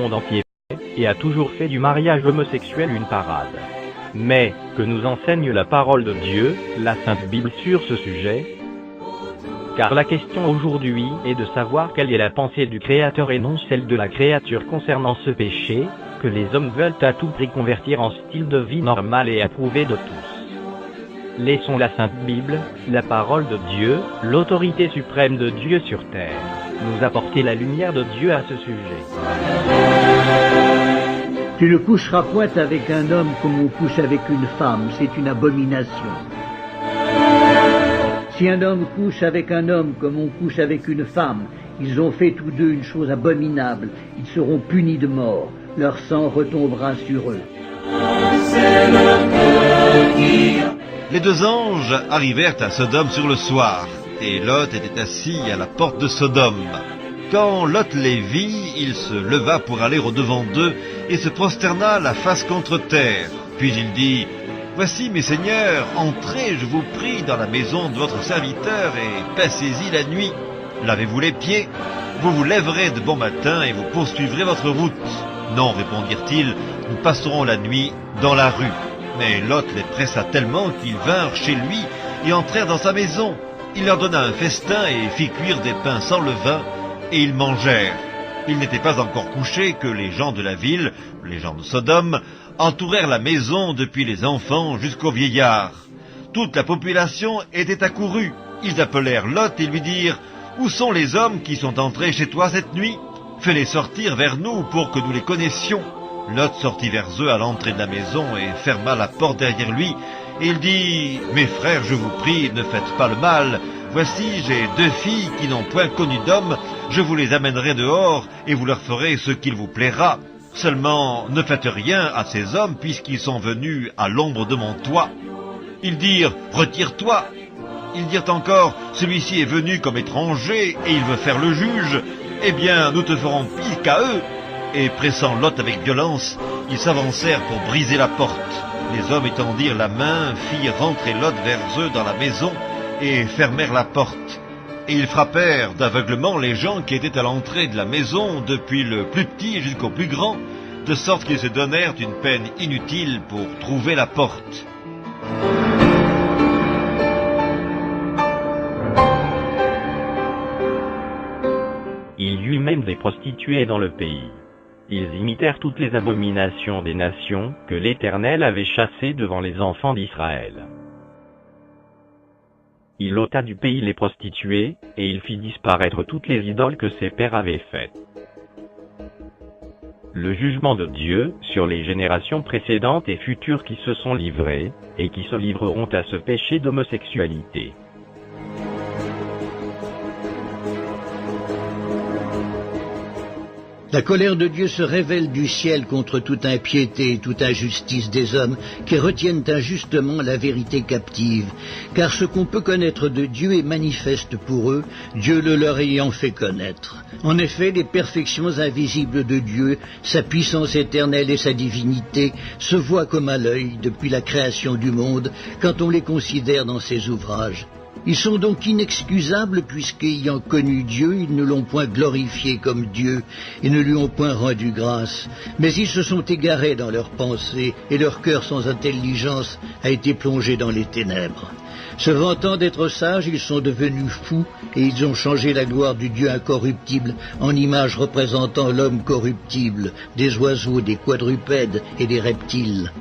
monde entier fait, et a toujours fait du mariage homosexuel une parade. Mais, que nous enseigne la parole de Dieu, la Sainte Bible sur ce sujet? Car la question aujourd'hui est de savoir quelle est la pensée du Créateur et non celle de la créature concernant ce péché, que les hommes veulent à tout prix convertir en style de vie normal et approuvé de tous. Laissons la Sainte Bible, la parole de Dieu, l'autorité suprême de Dieu sur terre, nous apporter la lumière de Dieu à ce sujet. Tu ne coucheras point avec un homme comme on couche avec une femme, c'est une abomination. Si un homme couche avec un homme comme on couche avec une femme, ils ont fait tous deux une chose abominable, ils seront punis de mort, leur sang retombera sur eux. Les deux anges arrivèrent à Sodome sur le soir, et Lot était assis à la porte de Sodome. Quand Lot les vit, il se leva pour aller au-devant d'eux, et se prosterna la face contre terre. Puis il dit: « Voici, mes seigneurs, entrez, je vous prie, dans la maison de votre serviteur, et passez-y la nuit. Lavez-vous les pieds, vous vous lèverez de bon matin, et vous poursuivrez votre route. » « Non, répondirent-ils, nous passerons la nuit dans la rue. » Mais Lot les pressa tellement qu'ils vinrent chez lui et entrèrent dans sa maison. Il leur donna un festin et fit cuire des pains sans levain, et ils mangèrent. Ils n'étaient pas encore couchés que les gens de la ville, les gens de Sodome, entourèrent la maison depuis les enfants jusqu'aux vieillards. Toute la population était accourue. Ils appelèrent Lot et lui dirent: « Où sont les hommes qui sont entrés chez toi cette nuit ? Fais-les sortir vers nous pour que nous les connaissions. » Lot sortit vers eux à l'entrée de la maison et ferma la porte derrière lui. Et il dit: « Mes frères, je vous prie, ne faites pas le mal. Voici, j'ai deux filles qui n'ont point connu d'homme. Je vous les amènerai dehors et vous leur ferez ce qu'il vous plaira. Seulement, ne faites rien à ces hommes puisqu'ils sont venus à l'ombre de mon toit. » Ils dirent: « Retire-toi. » Ils dirent encore: « Celui-ci est venu comme étranger et il veut faire le juge. Eh bien, nous te ferons pire qu'à eux. » Et pressant Lot avec violence, ils s'avancèrent pour briser la porte. Les hommes étendirent la main, firent rentrer Lot vers eux dans la maison et fermèrent la porte. Et ils frappèrent d'aveuglement les gens qui étaient à l'entrée de la maison, depuis le plus petit jusqu'au plus grand, de sorte qu'ils se donnèrent une peine inutile pour trouver la porte. Il y eut même des prostituées dans le pays. Ils imitèrent toutes les abominations des nations que l'Éternel avait chassées devant les enfants d'Israël. Il ôta du pays les prostituées, et il fit disparaître toutes les idoles que ses pères avaient faites. Le jugement de Dieu sur les générations précédentes et futures qui se sont livrées, et qui se livreront à ce péché d'homosexualité. La colère de Dieu se révèle du ciel contre toute impiété et toute injustice des hommes qui retiennent injustement la vérité captive. Car ce qu'on peut connaître de Dieu est manifeste pour eux, Dieu le leur ayant fait connaître. En effet, les perfections invisibles de Dieu, sa puissance éternelle et sa divinité, se voient comme à l'œil depuis la création du monde, quand on les considère dans ses ouvrages. Ils sont donc inexcusables puisqu'ayant connu Dieu, ils ne l'ont point glorifié comme Dieu et ne lui ont point rendu grâce. Mais ils se sont égarés dans leurs pensées et leur cœur sans intelligence a été plongé dans les ténèbres. Se vantant d'être sages, ils sont devenus fous et ils ont changé la gloire du Dieu incorruptible en image représentant l'homme corruptible, des oiseaux, des quadrupèdes et des reptiles.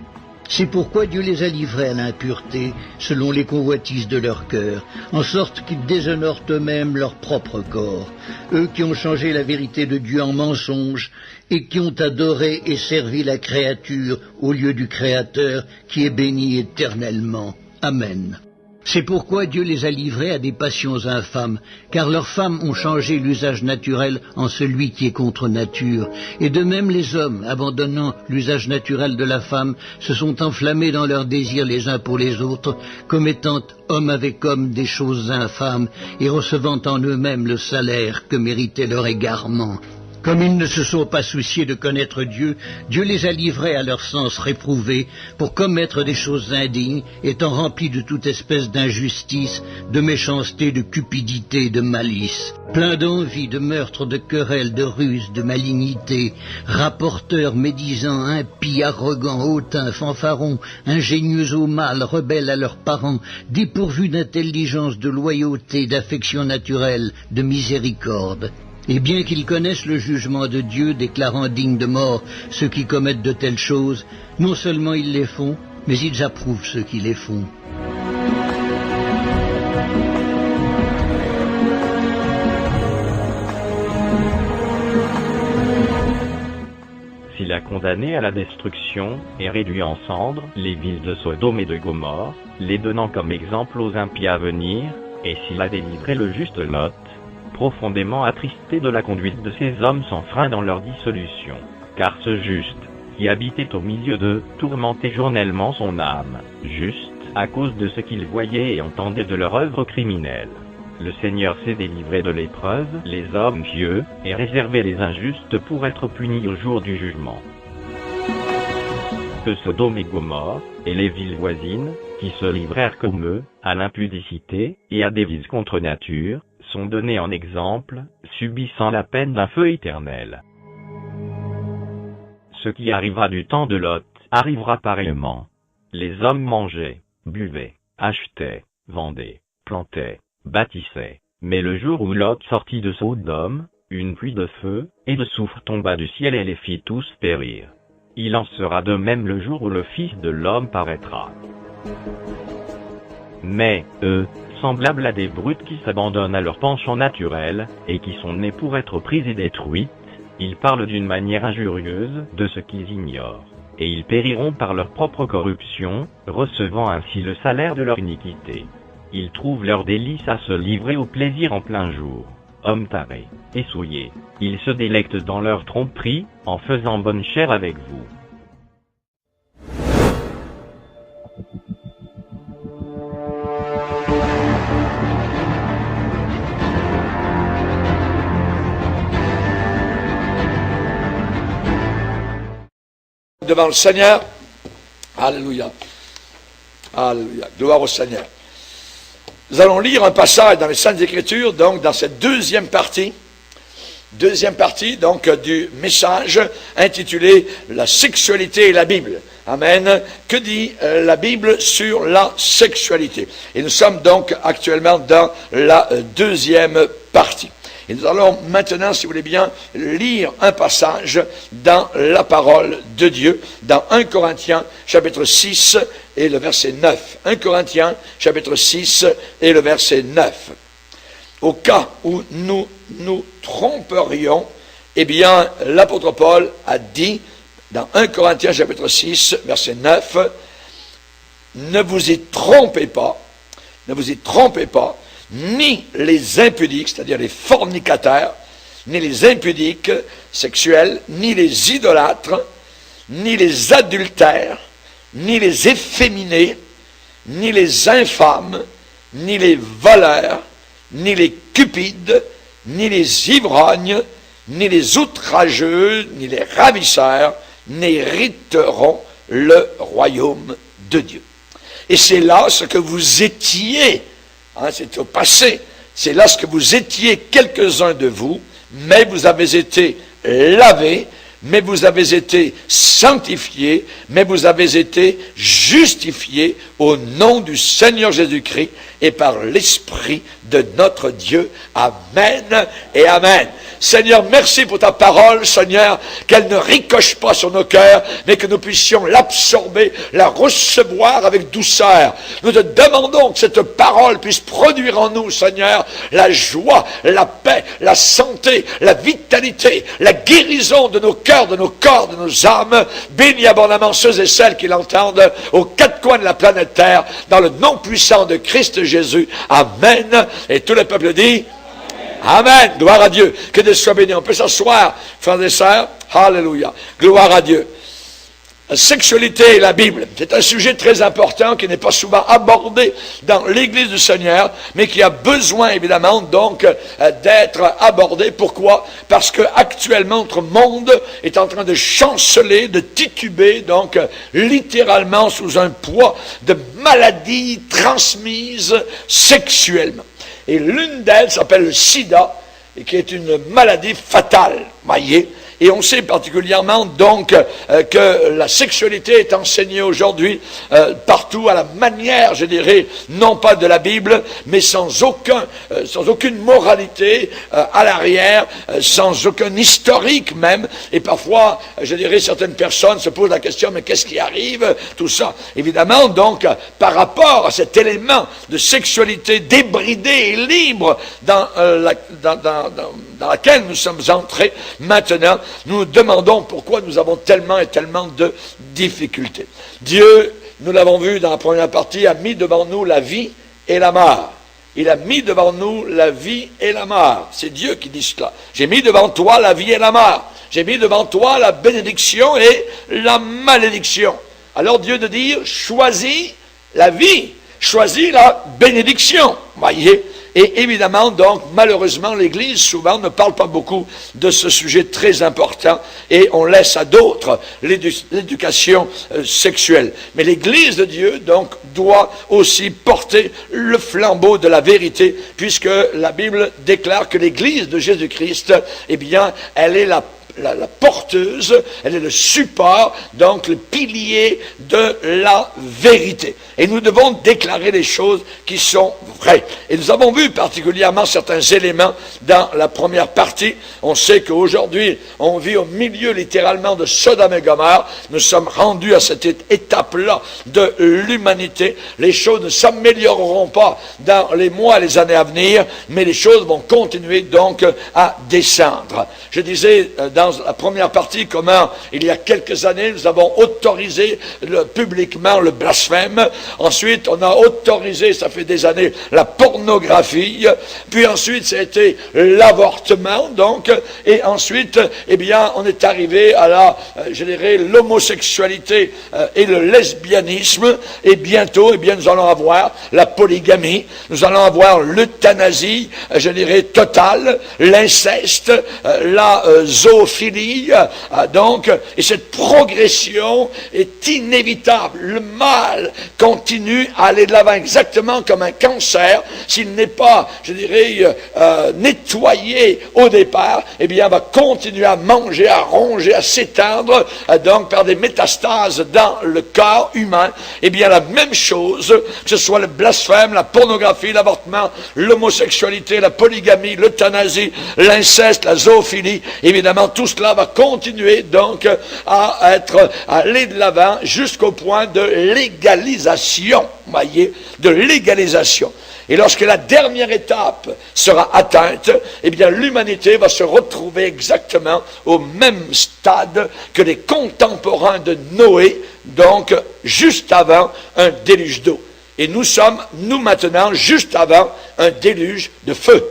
C'est pourquoi Dieu les a livrés à l'impureté, selon les convoitises de leur cœur, en sorte qu'ils déshonorent eux-mêmes leur propre corps, eux qui ont changé la vérité de Dieu en mensonge, et qui ont adoré et servi la créature au lieu du Créateur, qui est béni éternellement. Amen. C'est pourquoi Dieu les a livrés à des passions infâmes, car leurs femmes ont changé l'usage naturel en celui qui est contre nature. Et de même les hommes, abandonnant l'usage naturel de la femme, se sont enflammés dans leurs désirs les uns pour les autres, commettant homme avec homme des choses infâmes, et recevant en eux-mêmes le salaire que méritait leur égarement. Comme ils ne se sont pas souciés de connaître Dieu, Dieu les a livrés à leur sens réprouvé pour commettre des choses indignes, étant remplis de toute espèce d'injustice, de méchanceté, de cupidité, de malice, pleins d'envie, de meurtre, de querelles, de ruse, de malignité, rapporteurs, médisants, impies, arrogants, hautains, fanfarons, ingénieux au mal, rebelles à leurs parents, dépourvus d'intelligence, de loyauté, d'affection naturelle, de miséricorde. Et bien qu'ils connaissent le jugement de Dieu, déclarant dignes de mort ceux qui commettent de telles choses, non seulement ils les font, mais ils approuvent ceux qui les font. S'il a condamné à la destruction et réduit en cendres les villes de Sodome et de Gomorrhe, les donnant comme exemple aux impies à venir, et s'il a délivré le juste Lot, profondément attristé de la conduite de ces hommes sans frein dans leur dissolution, car ce juste, qui habitait au milieu d'eux, tourmentait journellement son âme, juste à cause de ce qu'il voyait et entendait de leur œuvre criminelle. Le Seigneur s'est délivré de l'épreuve, les hommes pieux, et réservé les injustes pour être punis au jour du jugement. Que Sodome et Gomorrhe, et les villes voisines, qui se livrèrent comme eux, à l'impudicité, et à des vices contre nature, sont donnés en exemple, subissant la peine d'un feu éternel. Ce qui arrivera du temps de Lot, arrivera pareillement. Les hommes mangeaient, buvaient, achetaient, vendaient, plantaient, bâtissaient. Mais le jour où Lot sortit de Sodome, une pluie de feu et de soufre tomba du ciel et les fit tous périr. Il en sera de même le jour où le Fils de l'homme paraîtra. Mais, eux, semblables à des brutes qui s'abandonnent à leur penchant naturel, et qui sont nés pour être prises et détruites, ils parlent d'une manière injurieuse de ce qu'ils ignorent, et ils périront par leur propre corruption, recevant ainsi le salaire de leur iniquité. Ils trouvent leur délice à se livrer au plaisir en plein jour. Hommes tarés et souillés, ils se délectent dans leur tromperie, en faisant bonne chère avec vous. Devant le Seigneur, alléluia, alléluia, gloire au Seigneur. Nous allons lire un passage dans les Saintes Écritures, donc dans cette deuxième partie donc du message intitulé « La sexualité et la Bible ». Amen. Que dit la Bible sur la sexualité? Et nous sommes donc actuellement dans la deuxième partie. Et nous allons maintenant, si vous voulez bien, lire un passage dans la parole de Dieu, dans 1 Corinthiens, chapitre 6 et le verset 9. 1 Corinthiens, chapitre 6 et le verset 9. Au cas où nous nous tromperions, eh bien, l'apôtre Paul a dit, dans 1 Corinthiens, chapitre 6, verset 9, « Ne vous y trompez pas, ni les impudiques, c'est-à-dire les fornicataires, ni les impudiques sexuels, ni les idolâtres, ni les adultères, ni les efféminés, ni les infâmes, ni les voleurs, ni les cupides, ni les ivrognes, ni les outrageux, ni les ravisseurs, n'hériteront le royaume de Dieu. » Et c'est là ce que vous étiez. C'est au passé. C'est là ce que vous étiez quelques-uns de vous, mais vous avez été lavés, mais vous avez été sanctifiés, mais vous avez été justifiés au nom du Seigneur Jésus-Christ et par l'Esprit de notre Dieu. Amen et Amen. Seigneur, merci pour ta parole, Seigneur, qu'elle ne ricoche pas sur nos cœurs, mais que nous puissions l'absorber, la recevoir avec douceur. Nous te demandons que cette parole puisse produire en nous, Seigneur, la joie, la paix, la santé, la vitalité, la guérison de nos cœurs, de nos corps, de nos âmes. Bénis abondamment ceux et celles qui l'entendent aux quatre coins de la planète Terre, dans le nom puissant de Christ Jésus. Amen. Et tout le peuple dit Amen. Gloire à Dieu. Que Dieu soit béni. On peut s'asseoir, frères et sœurs. Alléluia. Gloire à Dieu. La sexualité et la Bible, c'est un sujet très important qui n'est pas souvent abordé dans l'Église du Seigneur, mais qui a besoin évidemment donc d'être abordé. Pourquoi? Parce que actuellement notre monde est en train de chanceler, de tituber, donc littéralement sous un poids de maladies transmises sexuellement. Et l'une d'elles s'appelle le sida, et qui est une maladie fatale, voyez. Et on sait particulièrement donc que la sexualité est enseignée aujourd'hui partout à la manière, je dirais, non pas de la Bible, mais sans aucune moralité à l'arrière, sans aucun historique même. Et parfois, je dirais, certaines personnes se posent la question, mais qu'est-ce qui arrive? Tout ça. Évidemment, donc, par rapport à cet élément de sexualité débridée et libre dans laquelle nous sommes entrés maintenant, nous nous demandons pourquoi nous avons tellement et tellement de difficultés. Dieu, nous l'avons vu dans la première partie, a mis devant nous la vie et la mort. Il a mis devant nous la vie et la mort. C'est Dieu qui dit cela. J'ai mis devant toi la vie et la mort. J'ai mis devant toi la bénédiction et la malédiction. Alors Dieu de dire, choisis la vie, choisis la bénédiction. Voyez. Et évidemment, donc, malheureusement, l'Église, souvent, ne parle pas beaucoup de ce sujet très important et on laisse à d'autres l'éducation sexuelle. Mais l'Église de Dieu, donc, doit aussi porter le flambeau de la vérité, puisque la Bible déclare que l'Église de Jésus-Christ, eh bien, elle est la porteuse, elle est le support, donc le pilier de la vérité. Et nous devons déclarer les choses qui sont vraies. Et nous avons vu particulièrement certains éléments dans la première partie. On sait qu'aujourd'hui, on vit au milieu littéralement de Sodome et Gomorrhe. Nous sommes rendus à cette étape-là de l'humanité. Les choses ne s'amélioreront pas dans les mois et les années à venir, mais les choses vont continuer donc à descendre. Je disais dans la première partie comment, il y a quelques années, nous avons autorisé publiquement le blasphème. Ensuite, on a autorisé, ça fait des années, la pornographie. Puis ensuite, ça a été l'avortement, donc. Et ensuite, eh bien, on est arrivé à la, je dirais, l'homosexualité et le lesbianisme. Et bientôt, eh bien, nous allons avoir la polygamie. Nous allons avoir l'euthanasie, je dirais, totale, l'inceste, la zoophilie. Donc, et cette progression est inévitable. Le mal continue à aller de l'avant exactement comme un cancer. S'il n'est pas, je dirais, nettoyé au départ, eh bien, va continuer à manger, à ronger, à s'étendre, donc par des métastases dans le corps humain. Eh bien, la même chose, que ce soit le blasphème, la pornographie, l'avortement, l'homosexualité, la polygamie, l'euthanasie, l'inceste, la zoophilie, évidemment, tout cela va continuer donc à aller de l'avant jusqu'au point de légalisation, voyez, de légalisation. Et lorsque la dernière étape sera atteinte, eh bien l'humanité va se retrouver exactement au même stade que les contemporains de Noé, donc juste avant un déluge d'eau. Et nous sommes, nous maintenant, juste avant un déluge de feu.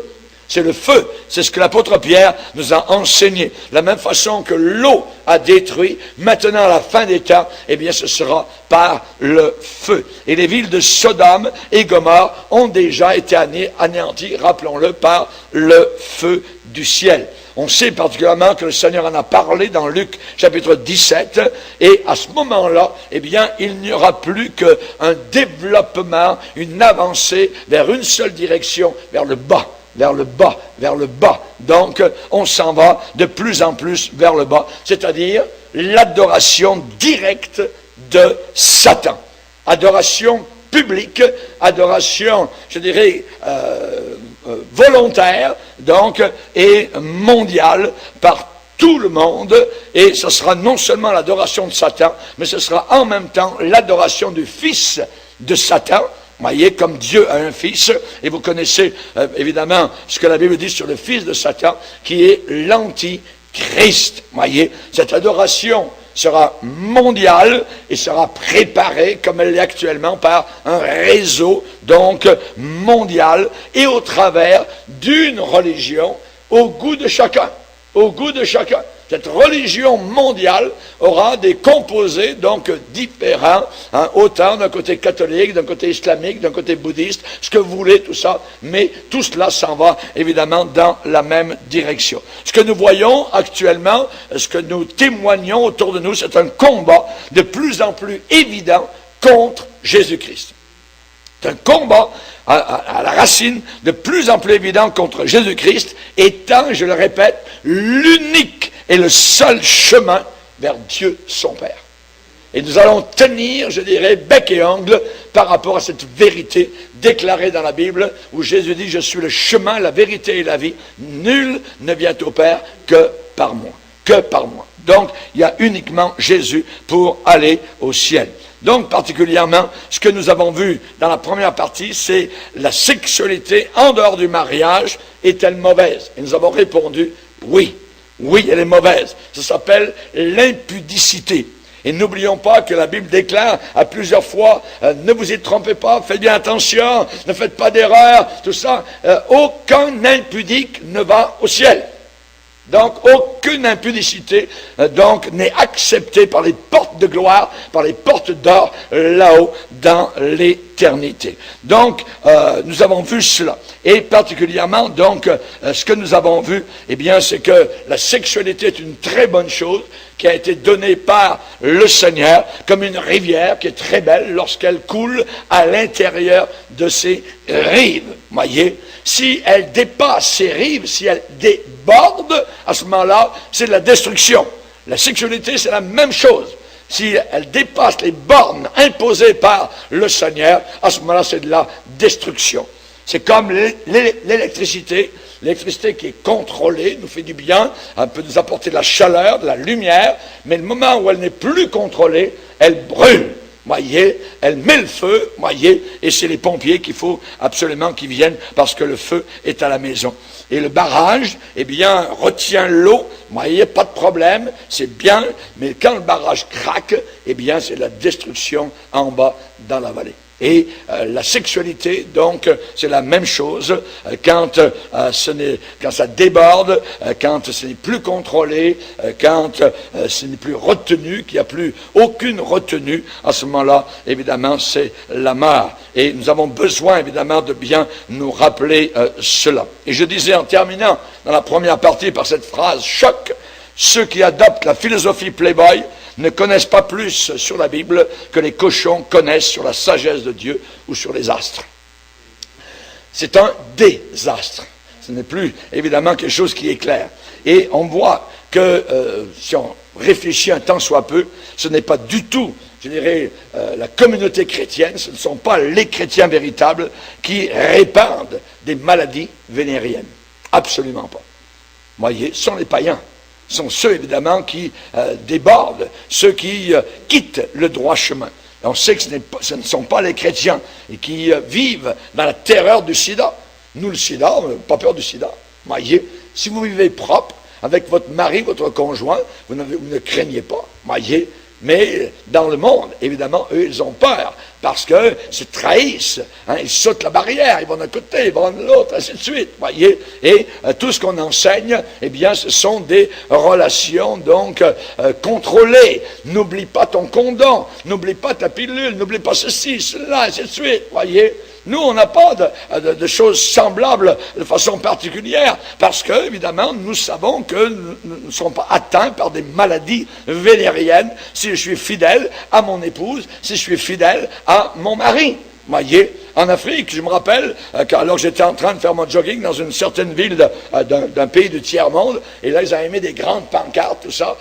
C'est le feu, c'est ce que l'apôtre Pierre nous a enseigné. De la même façon que l'eau a détruit, maintenant à la fin des temps, eh bien ce sera par le feu. Et les villes de Sodome et Gomorrhe ont déjà été anéanties, rappelons-le, par le feu du ciel. On sait particulièrement que le Seigneur en a parlé dans Luc chapitre 17, et à ce moment-là, eh bien, il n'y aura plus qu'un développement, une avancée vers une seule direction, vers le bas. Vers le bas, vers le bas. Donc, on s'en va de plus en plus vers le bas, c'est-à-dire l'adoration directe de Satan. Adoration publique, adoration, je dirais, volontaire, donc, et mondiale, par tout le monde, et ce sera non seulement l'adoration de Satan, mais ce sera en même temps l'adoration du Fils de Satan. Voyez, comme Dieu a un fils, et vous connaissez évidemment ce que la Bible dit sur le fils de Satan, qui est l'Antichrist. Voyez, cette adoration sera mondiale et sera préparée, comme elle l'est actuellement, par un réseau donc mondial, et au travers d'une religion au goût de chacun. au goût de chacun. Cette religion mondiale aura des composés donc différents, autant d'un côté catholique, d'un côté islamique, d'un côté bouddhiste, ce que vous voulez, tout ça, mais tout cela s'en va évidemment dans la même direction. Ce que nous voyons actuellement, ce que nous témoignons autour de nous, c'est un combat de plus en plus évident contre Jésus-Christ. C'est un combat à la racine de plus en plus évident contre Jésus-Christ, étant, je le répète, l'unique et le seul chemin vers Dieu son Père. Et nous allons tenir, je dirais, bec et ongle par rapport à cette vérité déclarée dans la Bible, où Jésus dit, je suis le chemin, la vérité et la vie. Nul ne vient au Père que par moi. Que par moi. Donc, il y a uniquement Jésus pour aller au ciel. Donc, particulièrement, ce que nous avons vu dans la première partie, c'est la sexualité en dehors du mariage est-elle mauvaise? Et nous avons répondu, oui. Oui, elle est mauvaise. Ça s'appelle l'impudicité. Et n'oublions pas que la Bible déclare à plusieurs fois, ne vous y trompez pas, faites bien attention, ne faites pas d'erreur, tout ça. Aucun impudique ne va au ciel. Donc, aucune impudicité n'est acceptée par les portes de gloire, par les portes d'or, là-haut, dans l'éternité. Donc, nous avons vu cela. Et particulièrement, donc, ce que nous avons vu, eh bien, c'est que la sexualité est une très bonne chose qui a été donnée par le Seigneur, comme une rivière qui est très belle lorsqu'elle coule à l'intérieur de ses rives. Voyez, si elle dépasse ses rives, si elle déborde, à ce moment-là, c'est de la destruction. La sexualité, c'est la même chose. Si elle dépasse les bornes imposées par le Seigneur, à ce moment-là, c'est de la destruction. C'est comme l'électricité. L'électricité qui est contrôlée nous fait du bien, elle peut nous apporter de la chaleur, de la lumière, mais le moment où elle n'est plus contrôlée, elle brûle. Voyez, elle met le feu, voyez, et c'est les pompiers qu'il faut absolument qu'ils viennent parce que le feu est à la maison. Et le barrage, eh bien, retient l'eau, voyez, pas de problème, c'est bien, mais quand le barrage craque, eh bien, c'est la destruction en bas dans la vallée. Et la sexualité, donc, c'est la même chose quand ça déborde, quand ce n'est plus contrôlé, quand ce n'est plus retenu, qu'il n'y a plus aucune retenue. À ce moment-là, évidemment, c'est la mort. Et nous avons besoin, évidemment, de bien nous rappeler cela. Et je disais en terminant dans la première partie par cette phrase choc, ceux qui adoptent la philosophie Playboy ne connaissent pas plus sur la Bible que les cochons connaissent sur la sagesse de Dieu ou sur les astres. C'est un désastre. Ce n'est plus, évidemment, quelque chose qui est clair. Et on voit que, si on réfléchit un tant soit peu, ce n'est pas du tout, je dirais, la communauté chrétienne, ce ne sont pas les chrétiens véritables qui répandent des maladies vénériennes. Absolument pas. Voyez, ce sont les païens. Ce sont ceux, évidemment, qui débordent, ceux qui quittent le droit chemin. Et on sait que ce ne sont pas les chrétiens et qui vivent dans la terreur du sida. Nous, le sida, on n'a pas peur du sida. Voyez, si vous vivez propre avec votre mari, votre conjoint, vous ne craignez pas. Voyez, mais dans le monde, évidemment, eux, ils ont peur parce qu'ils se trahissent, ils sautent la barrière, ils vont d'un côté, ils vont de l'autre, ainsi de suite, voyez. Et tout ce qu'on enseigne, eh bien, ce sont des relations, donc, contrôlées. N'oublie pas ton condom, n'oublie pas ta pilule, n'oublie pas ceci, cela, ainsi de suite, voyez. Nous, on n'a pas de choses semblables de façon particulière, parce que, évidemment, nous savons que nous ne sommes pas atteints par des maladies vénériennes si je suis fidèle à mon épouse, si je suis fidèle à mon mari. Voyez, en Afrique, je me rappelle, alors j'étais en train de faire mon jogging dans une certaine ville d'un pays du tiers-monde, et là, ils avaient mis des grandes pancartes, tout ça,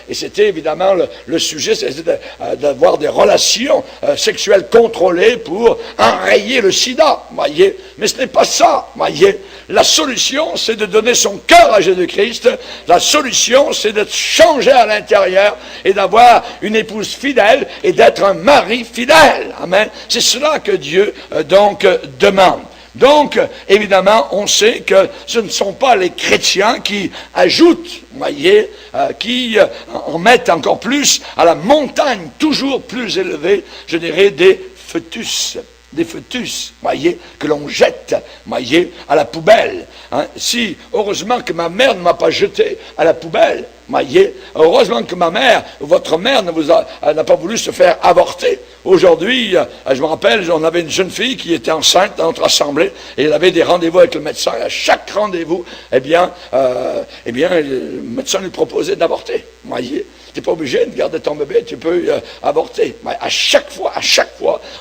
et c'était évidemment le sujet, c'était d'avoir des relations sexuelles contrôlées pour enrayer le sida, voyez. Mais ce n'est pas ça, voyez. La solution, c'est de donner son cœur à Jésus-Christ. La solution, c'est d'être changé à l'intérieur et d'avoir une épouse fidèle et d'être un mari fidèle. Amen. C'est cela que Dieu, donc, demande. Donc, évidemment, on sait que ce ne sont pas les chrétiens qui ajoutent, voyez, qui en mettent encore plus à la montagne toujours plus élevée, je dirais, des fœtus. des fœtus, voyez, que l'on jette, voyez, à la poubelle. Hein. Si, heureusement que ma mère ne m'a pas jeté à la poubelle, voyez, heureusement que ma mère, votre mère n'a pas voulu se faire avorter. Aujourd'hui, je me rappelle, on avait une jeune fille qui était enceinte dans notre assemblée, et elle avait des rendez-vous avec le médecin. À chaque rendez-vous, eh bien, le médecin lui proposait d'avorter, voyez. Tu n'es pas obligé de garder ton bébé, tu peux avorter. Mais à chaque fois,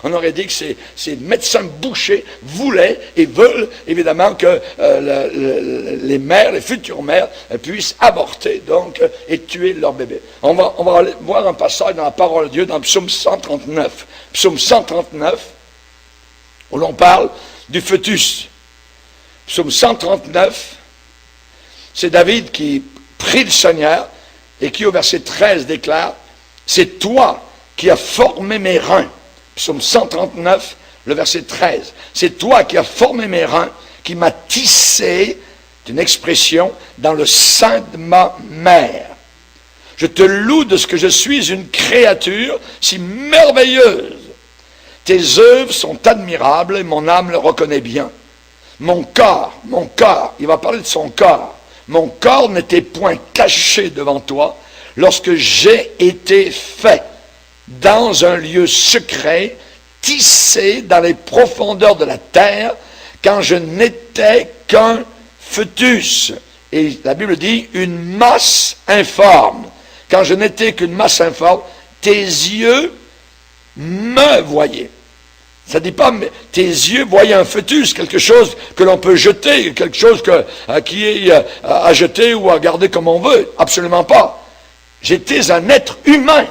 on aurait dit que ces médecins bouchers voulaient et veulent évidemment que les mères, les futures mères, puissent avorter donc et tuer leur bébé. On va aller voir un passage dans la parole de Dieu dans Psaume 139. Psaume 139, où l'on parle du fœtus. Psaume 139, c'est David qui prie le Seigneur, et qui au verset 13 déclare, c'est toi qui as formé mes reins. Psaume 139, le verset 13. C'est toi qui as formé mes reins, qui m'as tissé, c'est une expression, dans le sein de ma mère. Je te loue de ce que je suis une créature si merveilleuse. Tes œuvres sont admirables et mon âme le reconnaît bien. Mon corps, il va parler de son corps. Mon corps n'était point caché devant toi lorsque j'ai été fait dans un lieu secret, tissé dans les profondeurs de la terre, quand je n'étais qu'un fœtus. Et la Bible dit une masse informe. Quand je n'étais qu'une masse informe, tes yeux me voyaient. Ça ne dit pas, mais tes yeux voyaient un fœtus, quelque chose que l'on peut jeter, quelque chose qui est à jeter ou à garder comme on veut. Absolument pas. J'étais un être humain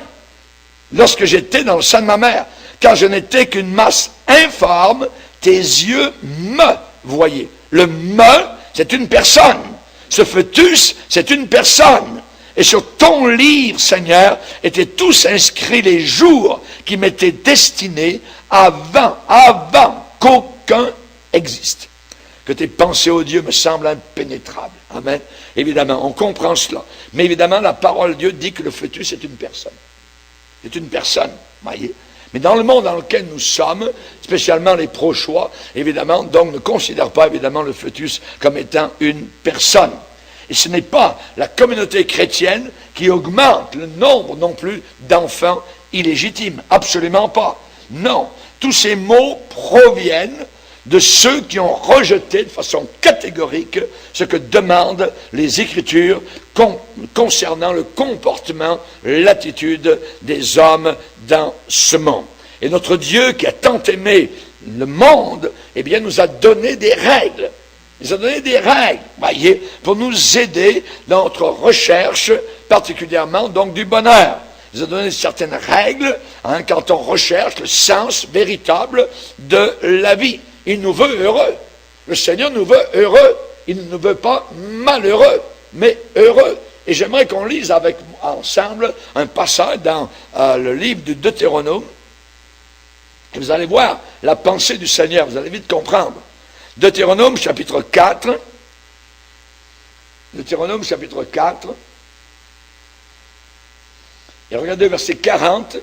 lorsque j'étais dans le sein de ma mère. Quand je n'étais qu'une masse informe, tes yeux me voyaient. Le me, c'est une personne. Ce fœtus, c'est une personne. Et sur ton livre, Seigneur, étaient tous inscrits les jours qui m'étaient destinés avant qu'aucun existe. Que tes pensées, ô Dieu, me semblent impénétrables. Amen. Évidemment, on comprend cela. Mais évidemment, la parole de Dieu dit que le fœtus est une personne. C'est une personne, voyez. Mais dans le monde dans lequel nous sommes, spécialement les pro-choix, évidemment, donc ne considèrent pas évidemment le fœtus comme étant une personne. Et ce n'est pas la communauté chrétienne qui augmente le nombre non plus d'enfants illégitimes. Absolument pas. Non. Tous ces mots proviennent de ceux qui ont rejeté de façon catégorique ce que demandent les Écritures concernant le comportement, l'attitude des hommes dans ce monde. Et notre Dieu qui a tant aimé le monde, eh bien, nous a donné des règles. Il nous a donné des règles, voyez, pour nous aider dans notre recherche, particulièrement donc du bonheur. Il nous a donné certaines règles quand on recherche le sens véritable de la vie. Il nous veut heureux. Le Seigneur nous veut heureux. Il ne nous veut pas malheureux, mais heureux. Et j'aimerais qu'on lise ensemble un passage dans le livre du Deutéronome. Et vous allez voir la pensée du Seigneur. Vous allez vite comprendre. Deutéronome chapitre 4. Deutéronome chapitre 4. Et regardez verset 40.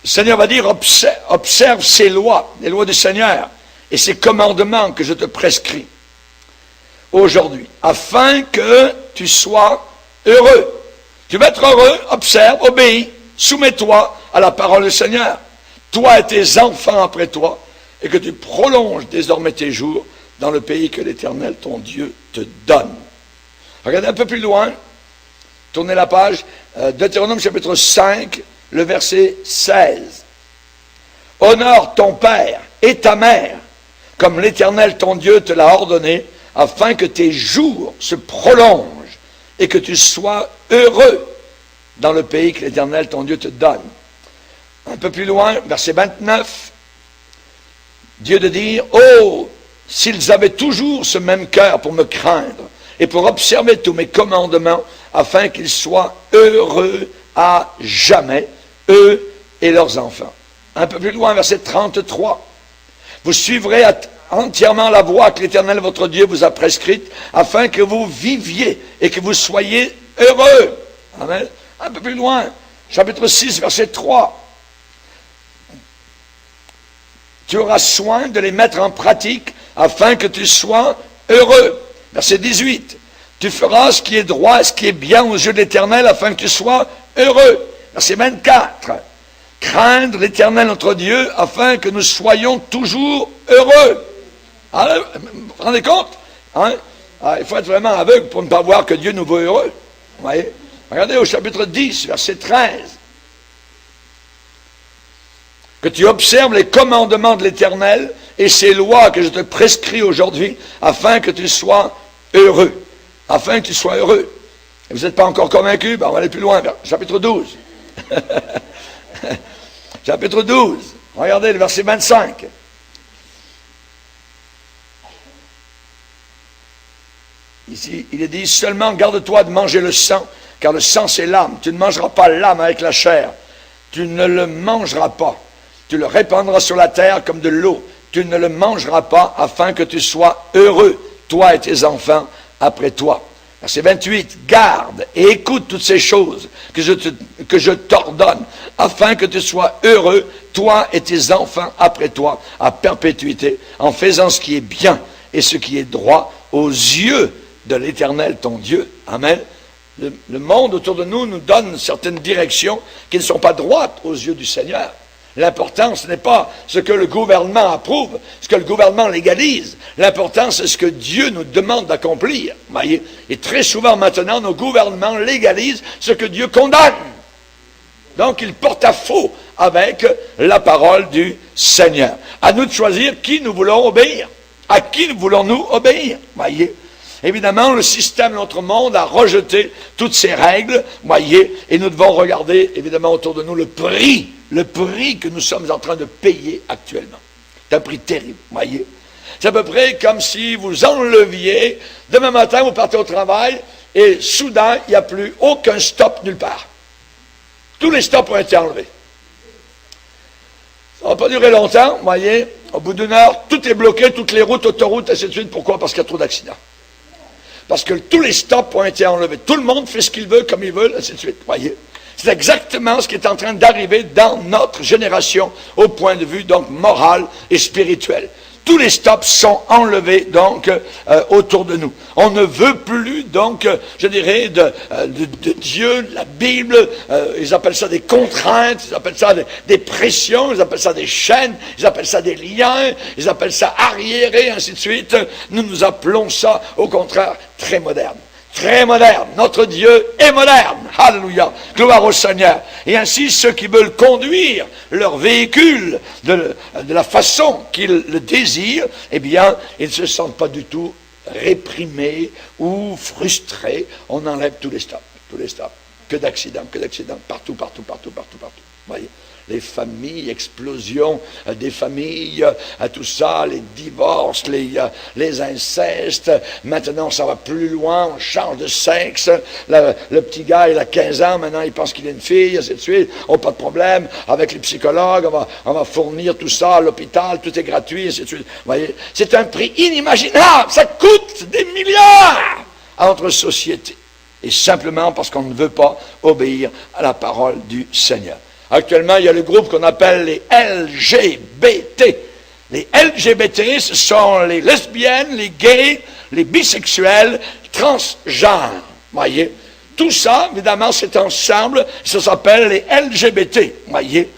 Le Seigneur va dire, observe ces lois, les lois du Seigneur, et ces commandements que je te prescris aujourd'hui, afin que tu sois heureux. Tu vas être heureux, observe, obéis, soumets-toi à la parole du Seigneur, toi et tes enfants après toi, et que tu prolonges désormais tes jours dans le pays que l'Éternel, ton Dieu, te donne. Regardez un peu plus loin, tournez la page, Deutéronome chapitre 5, le verset 16. Honore ton père et ta mère, comme l'Éternel ton Dieu te l'a ordonné, afin que tes jours se prolongent et que tu sois heureux dans le pays que l'Éternel ton Dieu te donne. Un peu plus loin, verset 29, Dieu de dire, oh, s'ils avaient toujours ce même cœur pour me craindre et pour observer tous mes commandements, afin qu'ils soient heureux à jamais, eux et leurs enfants. Un peu plus loin, verset 33. Vous suivrez entièrement la voie que l'Éternel votre Dieu vous a prescrite, afin que vous viviez et que vous soyez heureux. Amen. Un peu plus loin, chapitre 6, verset 3. tu auras soin de les mettre en pratique afin que tu sois heureux. Verset 18. Tu feras ce qui est droit, ce qui est bien aux yeux de l'Éternel afin que tu sois heureux. Verset 24. Craindre l'Éternel notre Dieu afin que nous soyons toujours heureux. Alors, vous vous rendez compte? Hein? Alors, il faut être vraiment aveugle pour ne pas voir que Dieu nous veut heureux. Vous voyez? Regardez au chapitre 10, verset 13. Que tu observes les commandements de l'Éternel et ses lois que je te prescris aujourd'hui, afin que tu sois heureux. Afin que tu sois heureux. Et vous n'êtes pas encore convaincu? Ben on va aller plus loin, chapitre 12. Chapitre 12. Regardez le verset 25. Ici, il est dit, seulement garde-toi de manger le sang, car le sang c'est l'âme. Tu ne mangeras pas l'âme avec la chair. Tu ne le mangeras pas. Tu le répandras sur la terre comme de l'eau. Tu ne le mangeras pas afin que tu sois heureux, toi et tes enfants après toi. Verset 28, garde et écoute toutes ces choses que je t'ordonne, afin que tu sois heureux, toi et tes enfants après toi, à perpétuité, en faisant ce qui est bien et ce qui est droit aux yeux de l'Éternel ton Dieu. Amen. Le monde autour de nous nous donne certaines directions qui ne sont pas droites aux yeux du Seigneur. L'important, ce n'est pas ce que le gouvernement approuve, ce que le gouvernement légalise. L'important, c'est ce que Dieu nous demande d'accomplir. Voyez? Et très souvent maintenant, nos gouvernements légalisent ce que Dieu condamne. Donc, ils portent à faux avec la parole du Seigneur. À nous de choisir qui nous voulons obéir. À qui voulons-nous obéir? Voyez? Évidemment, le système de notre monde a rejeté toutes ces règles, voyez, et nous devons regarder, évidemment, autour de nous le prix que nous sommes en train de payer actuellement. C'est un prix terrible, voyez. C'est à peu près comme si vous enleviez, demain matin, vous partez au travail, et soudain, il n'y a plus aucun stop nulle part. Tous les stops ont été enlevés. Ça ne va pas durer longtemps, voyez. Au bout d'une heure, tout est bloqué, toutes les routes, autoroutes, ainsi de suite. Pourquoi? Parce qu'il y a trop d'accidents. Parce que tous les stops ont été enlevés. Tout le monde fait ce qu'il veut, comme il veut, ainsi de suite. Voyez. C'est exactement ce qui est en train d'arriver dans notre génération, au point de vue, donc, moral et spirituel. Tous les stops sont enlevés, donc, autour de nous. On ne veut plus, donc, je dirais, de Dieu, de la Bible. Ils appellent ça des contraintes, ils appellent ça des pressions, ils appellent ça des chaînes, ils appellent ça des liens, ils appellent ça arriérés, ainsi de suite. Nous nous appelons ça, au contraire, très moderne. Très moderne. Notre Dieu est moderne. Alléluia. Gloire au Seigneur. Et ainsi, ceux qui veulent conduire leur véhicule de la façon qu'ils le désirent, eh bien, ils ne se sentent pas du tout réprimés ou frustrés. On enlève tous les stops. Tous les stops. Que d'accidents, partout. Voyez. Les familles, explosion des familles, tout ça, les divorces, les incestes. Maintenant, ça va plus loin, on change de sexe. Le petit gars, il a 15 ans, maintenant il pense qu'il est une fille, ainsi de suite. Oh, pas de problème, avec les psychologues, on va fournir tout ça à l'hôpital, tout est gratuit, ainsi de suite. Vous voyez, c'est un prix inimaginable, ça coûte des milliards à notre société. Et simplement parce qu'on ne veut pas obéir à la parole du Seigneur. Actuellement, il y a le groupe qu'on appelle les LGBT. Les LGBT, ce sont les lesbiennes, les gays, les bisexuels, transgenres. Voyez, tout ça, évidemment, c'est ensemble. Ça s'appelle les LGBT. Voyez.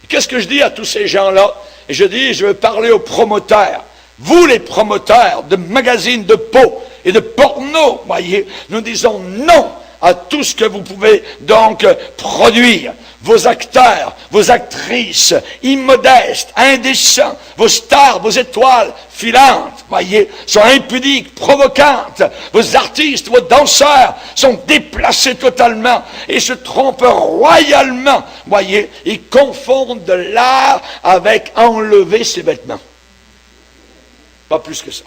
Qu'est-ce que je dis à tous ces gens-là? Et je dis, je veux parler aux promoteurs. Vous, les promoteurs de magazines de peau et de porno, voyez, nous disons non à tout ce que vous pouvez donc produire. Vos acteurs, vos actrices, immodestes, indécents, vos stars, vos étoiles filantes, voyez, sont impudiques, provocantes. Vos artistes, vos danseurs sont déplacés totalement et se trompent royalement, voyez. Ils confondent de l'art avec enlever ses vêtements. Pas plus que ça.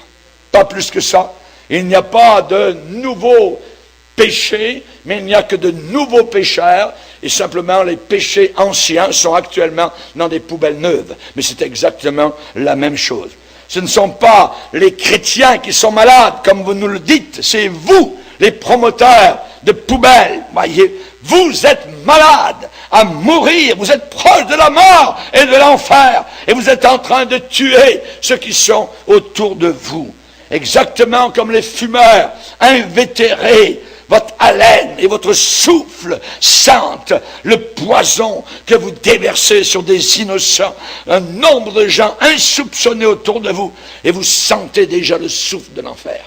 Pas plus que ça. Il n'y a pas de nouveaux péchés, mais il n'y a que de nouveaux pécheurs. Et simplement, les péchés anciens sont actuellement dans des poubelles neuves. Mais c'est exactement la même chose. Ce ne sont pas les chrétiens qui sont malades, comme vous nous le dites. C'est vous, les promoteurs de poubelles. Voyez, vous êtes malades à mourir. Vous êtes proche de la mort et de l'enfer. Et vous êtes en train de tuer ceux qui sont autour de vous. Exactement comme les fumeurs invétérés. Votre haleine et votre souffle sentent le poison que vous déversez sur des innocents. Un nombre de gens insoupçonnés autour de vous. Et vous sentez déjà le souffle de l'enfer.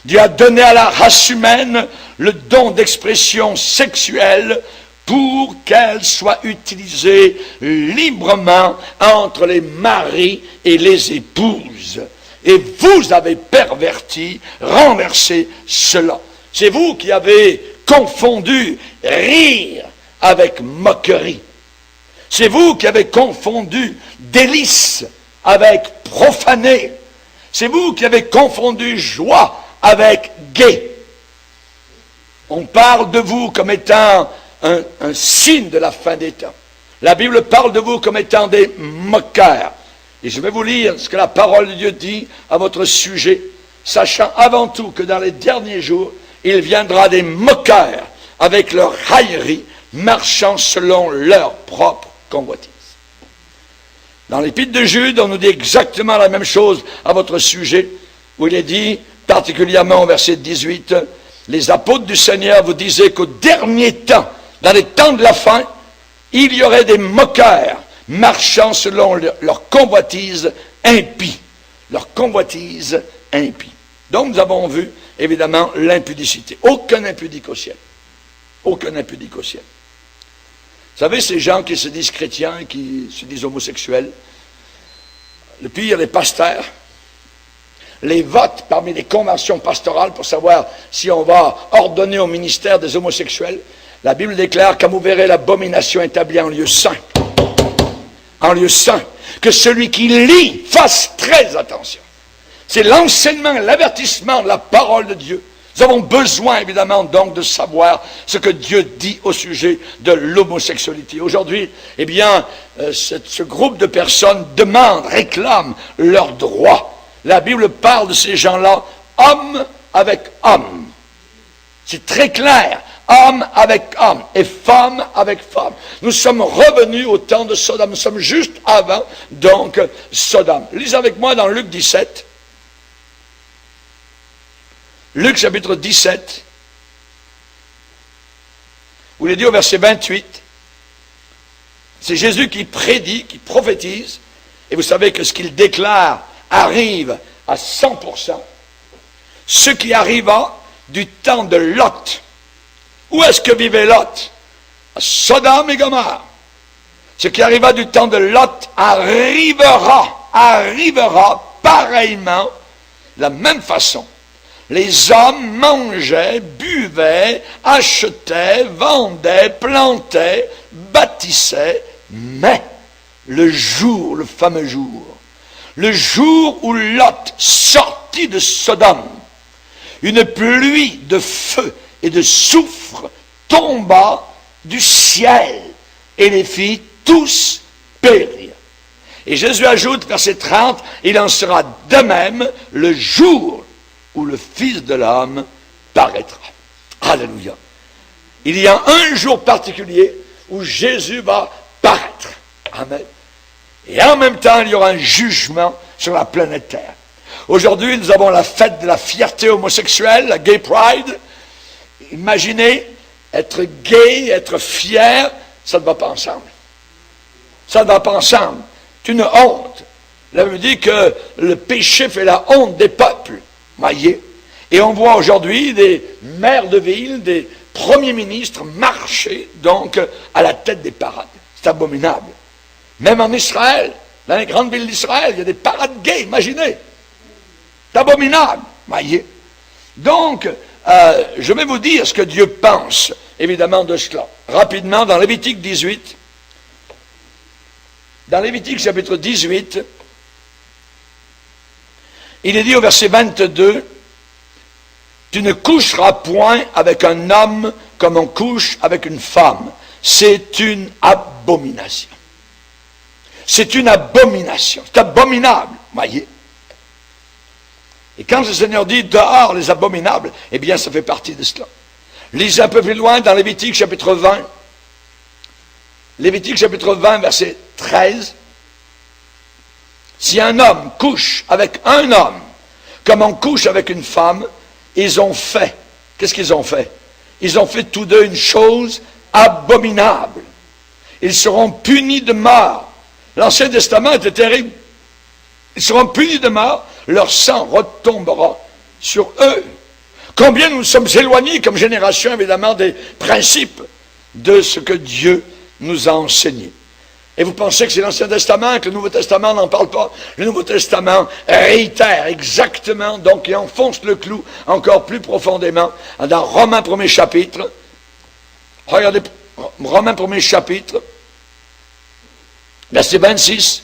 Dieu a donné à la race humaine le don d'expression sexuelle pour qu'elle soit utilisée librement entre les maris et les épouses. Et vous avez perverti, renversé cela. C'est vous qui avez confondu rire avec moquerie. C'est vous qui avez confondu délice avec profaner. C'est vous qui avez confondu joie avec gai. On parle de vous comme étant un signe de la fin des temps. La Bible parle de vous comme étant des moqueurs. Et je vais vous lire ce que la parole de Dieu dit à votre sujet, sachant avant tout que dans les derniers jours, il viendra des moqueurs avec leur raillerie, marchant selon leur propre convoitise. Dans l'Épître de Jude, on nous dit exactement la même chose à votre sujet, où il est dit, particulièrement au verset 18, les apôtres du Seigneur vous disaient qu'au dernier temps, dans les temps de la fin, il y aurait des moqueurs marchant selon leur convoitise impie. Leur convoitise impie. Donc nous avons vu, évidemment, l'impudicité. Aucun impudique au ciel. Aucun impudique au ciel. Vous savez, ces gens qui se disent chrétiens, qui se disent homosexuels, le pire, les pasteurs, les votes parmi les conventions pastorales pour savoir si on va ordonner au ministère des homosexuels, la Bible déclare, comme vous verrez l'abomination établie en lieu saint, que celui qui lit fasse très attention. C'est l'enseignement, l'avertissement de la parole de Dieu. Nous avons besoin, évidemment, donc, de savoir ce que Dieu dit au sujet de l'homosexualité. Aujourd'hui, eh bien, ce groupe de personnes demande, réclame leurs droits. La Bible parle de ces gens-là, homme avec homme. C'est très clair. Homme avec homme et femme avec femme. Nous sommes revenus au temps de Sodome. Nous sommes juste avant, donc, Sodome. Lisez avec moi dans Luc 17. Luc chapitre 17. Où il est dit au verset 28. C'est Jésus qui prédit, qui prophétise. Et vous savez que ce qu'il déclare arrive à 100%. Ce qui arriva du temps de Lot. Où est-ce que vivait Lot? À Sodome et Gomorrhe. Ce qui arriva du temps de Lot arrivera pareillement, de la même façon. Les hommes mangeaient, buvaient, achetaient, vendaient, plantaient, bâtissaient, mais le jour, le fameux jour, le jour où Lot sortit de Sodome, une pluie de feu et de soufre tomba du ciel et les fit tous périr. Et Jésus ajoute, verset 30, il en sera de même le jour où le Fils de l'homme paraîtra. Alléluia. Il y a un jour particulier où Jésus va paraître. Amen. Et en même temps, il y aura un jugement sur la planète Terre. Aujourd'hui, nous avons la fête de la fierté homosexuelle, la Gay Pride. Imaginez, être gay, être fier, ça ne va pas ensemble. Ça ne va pas ensemble. C'est une honte. La Bible dit que le péché fait la honte des peuples. Voyez. Et on voit aujourd'hui des maires de ville, des premiers ministres marcher donc à la tête des parades. C'est abominable. Même en Israël, dans les grandes villes d'Israël, il y a des parades gays, imaginez. C'est abominable. Voyez. Donc, je vais vous dire ce que Dieu pense, évidemment, de cela. Rapidement, dans Lévitique 18, dans Lévitique chapitre 18, il est dit au verset 22, « Tu ne coucheras point avec un homme comme on couche avec une femme. C'est une abomination. » C'est une abomination. C'est abominable, voyez. Et quand le Seigneur dit « dehors les abominables », eh bien, ça fait partie de cela. Lisez un peu plus loin dans Lévitique chapitre 20, Lévitique chapitre 20, verset 13. Si un homme couche avec un homme, comme on couche avec une femme, ils ont fait. Qu'est-ce qu'ils ont fait? Ils ont fait tous deux une chose abominable. Ils seront punis de mort. L'Ancien Testament était terrible. Ils seront punis de mort. Leur sang retombera sur eux. Combien nous sommes éloignés comme génération, évidemment, des principes de ce que Dieu nous a enseigné. Et vous pensez que c'est l'Ancien Testament, que le Nouveau Testament n'en parle pas? Le Nouveau Testament réitère exactement, donc, et enfonce le clou encore plus profondément dans Romains 1er chapitre. Regardez, Romains 1er chapitre, verset 26.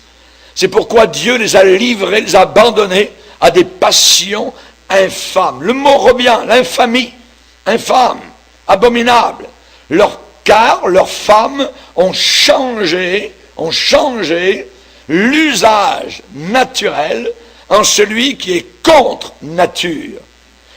C'est pourquoi Dieu les a livrés, les a abandonnés à des passions infâmes. Le mot revient, l'infamie, infâme, abominable. Car leurs femmes ont changé l'usage naturel en celui qui est contre nature.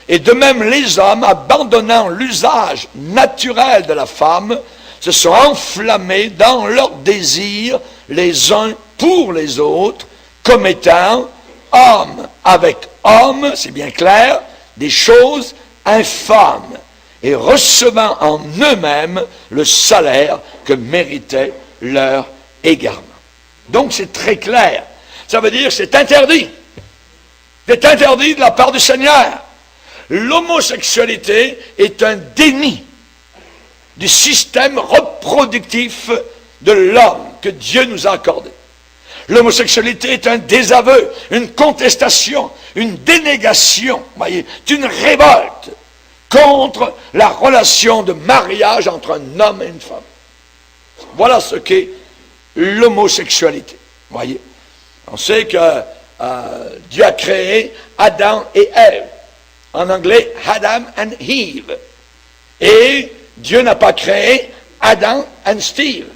Et de même, les hommes, abandonnant l'usage naturel de la femme, se sont enflammés dans leurs désirs les uns pour les autres, commettant homme avec homme, c'est bien clair, des choses infâmes, et recevant en eux-mêmes le salaire que méritait leur égarement. Donc c'est très clair. Ça veut dire que c'est interdit. C'est interdit de la part du Seigneur. L'homosexualité est un déni du système reproductif de l'homme que Dieu nous a accordé. L'homosexualité est un désaveu, une contestation, une dénégation, voyez, une révolte contre la relation de mariage entre un homme et une femme. Voilà ce qu'est l'homosexualité. Voyez, on sait que Dieu a créé Adam et Ève. En anglais, Adam and Eve. Et Dieu n'a pas créé Adam and Steve.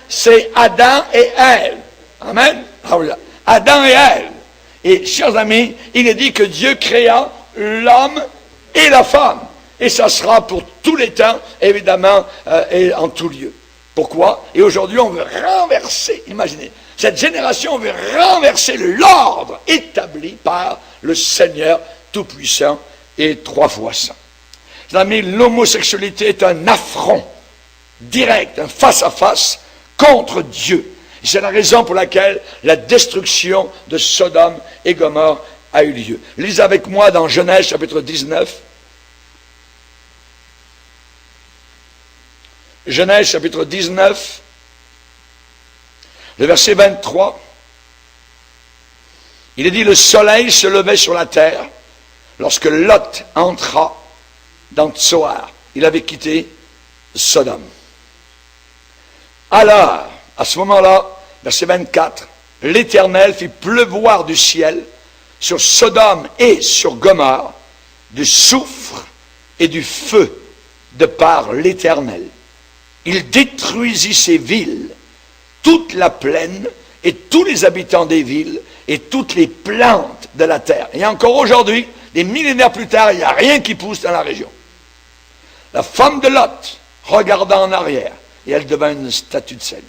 C'est Adam et Ève. Amen. Adam et Ève. Et, chers amis, il est dit que Dieu créa l'homme et la femme. Et ça sera pour tous les temps, évidemment, et en tout lieu. Pourquoi? Et aujourd'hui, on veut renverser, imaginez, cette génération veut renverser l'ordre établi par le Seigneur Tout-Puissant et 3 fois saint. Chers amis, l'homosexualité est un affront direct, un face-à-face contre Dieu. Et c'est la raison pour laquelle la destruction de Sodome et Gomorrhe a eu lieu. Lisez avec moi dans Genèse chapitre 19. Genèse chapitre 19, le verset 23. Il est dit, le soleil se levait sur la terre lorsque Lot entra dans Tsoar. Il avait quitté Sodome. Alors, à ce moment-là, verset 24, l'Éternel fit pleuvoir du ciel sur Sodome et sur Gomorrhe du soufre et du feu de par l'Éternel. Il détruisit ces villes, toute la plaine et tous les habitants des villes et toutes les plantes de la terre. Et encore aujourd'hui, des millénaires plus tard, il n'y a rien qui pousse dans la région. La femme de Lot regarda en arrière et elle devint une statue de sel.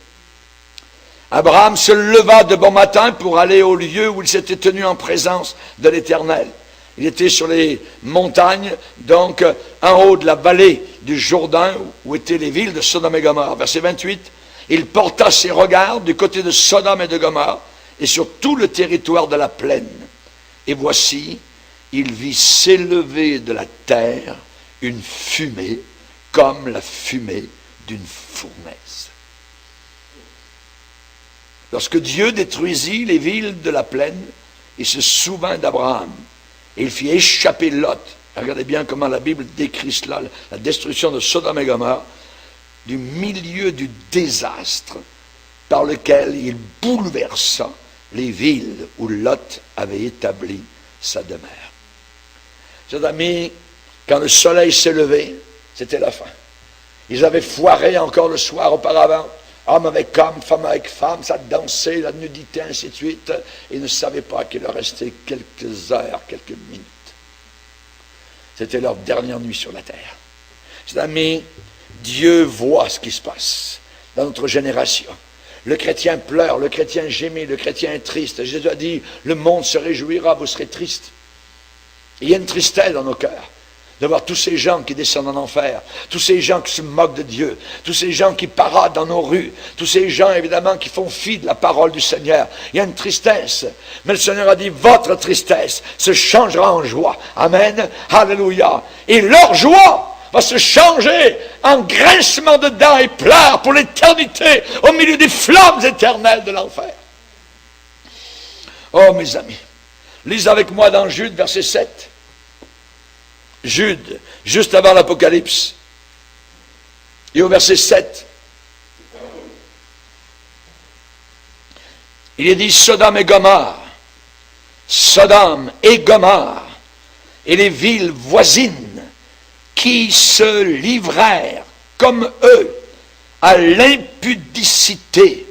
Abraham se leva de bon matin pour aller au lieu où il s'était tenu en présence de l'Éternel. Il était sur les montagnes, donc en haut de la vallée du Jourdain, où étaient les villes de Sodome et Gomorrhe. Verset 28, il porta ses regards du côté de Sodome et de Gomorrhe, et sur tout le territoire de la plaine. Et voici, il vit s'élever de la terre une fumée, comme la fumée d'une fournaise. Lorsque Dieu détruisit les villes de la plaine, il se souvint d'Abraham. Et il fit échapper Lot. Regardez bien comment la Bible décrit cela, la destruction de Sodome et Gomorrhe, du milieu du désastre par lequel il bouleversa les villes où Lot avait établi sa demeure. Chers amis, quand le soleil s'est levé, c'était la fin. Ils avaient foiré encore le soir auparavant, homme avec homme, femme avec femme, ça dansait, la nudité, ainsi de suite. Ils ne savaient pas qu'il leur restait quelques heures, quelques minutes. C'était leur dernière nuit sur la terre. Chers amis, Dieu voit ce qui se passe dans notre génération. Le chrétien pleure, le chrétien gémit, le chrétien est triste. Jésus a dit, le monde se réjouira, vous serez tristes. Il y a une tristesse dans nos cœurs de voir tous ces gens qui descendent en enfer, tous ces gens qui se moquent de Dieu, tous ces gens qui paradent dans nos rues, tous ces gens évidemment qui font fi de la parole du Seigneur. Il y a une tristesse, mais le Seigneur a dit, votre tristesse se changera en joie. Amen, alléluia. Et leur joie va se changer en grincement de dents et pleurs pour l'éternité, au milieu des flammes éternelles de l'enfer. Oh mes amis, lisez avec moi dans Jude, verset 7. Jude, juste avant l'Apocalypse, et au verset 7, il est dit Sodome et Gomorrhe, et les villes voisines qui se livrèrent comme eux à l'impudicité.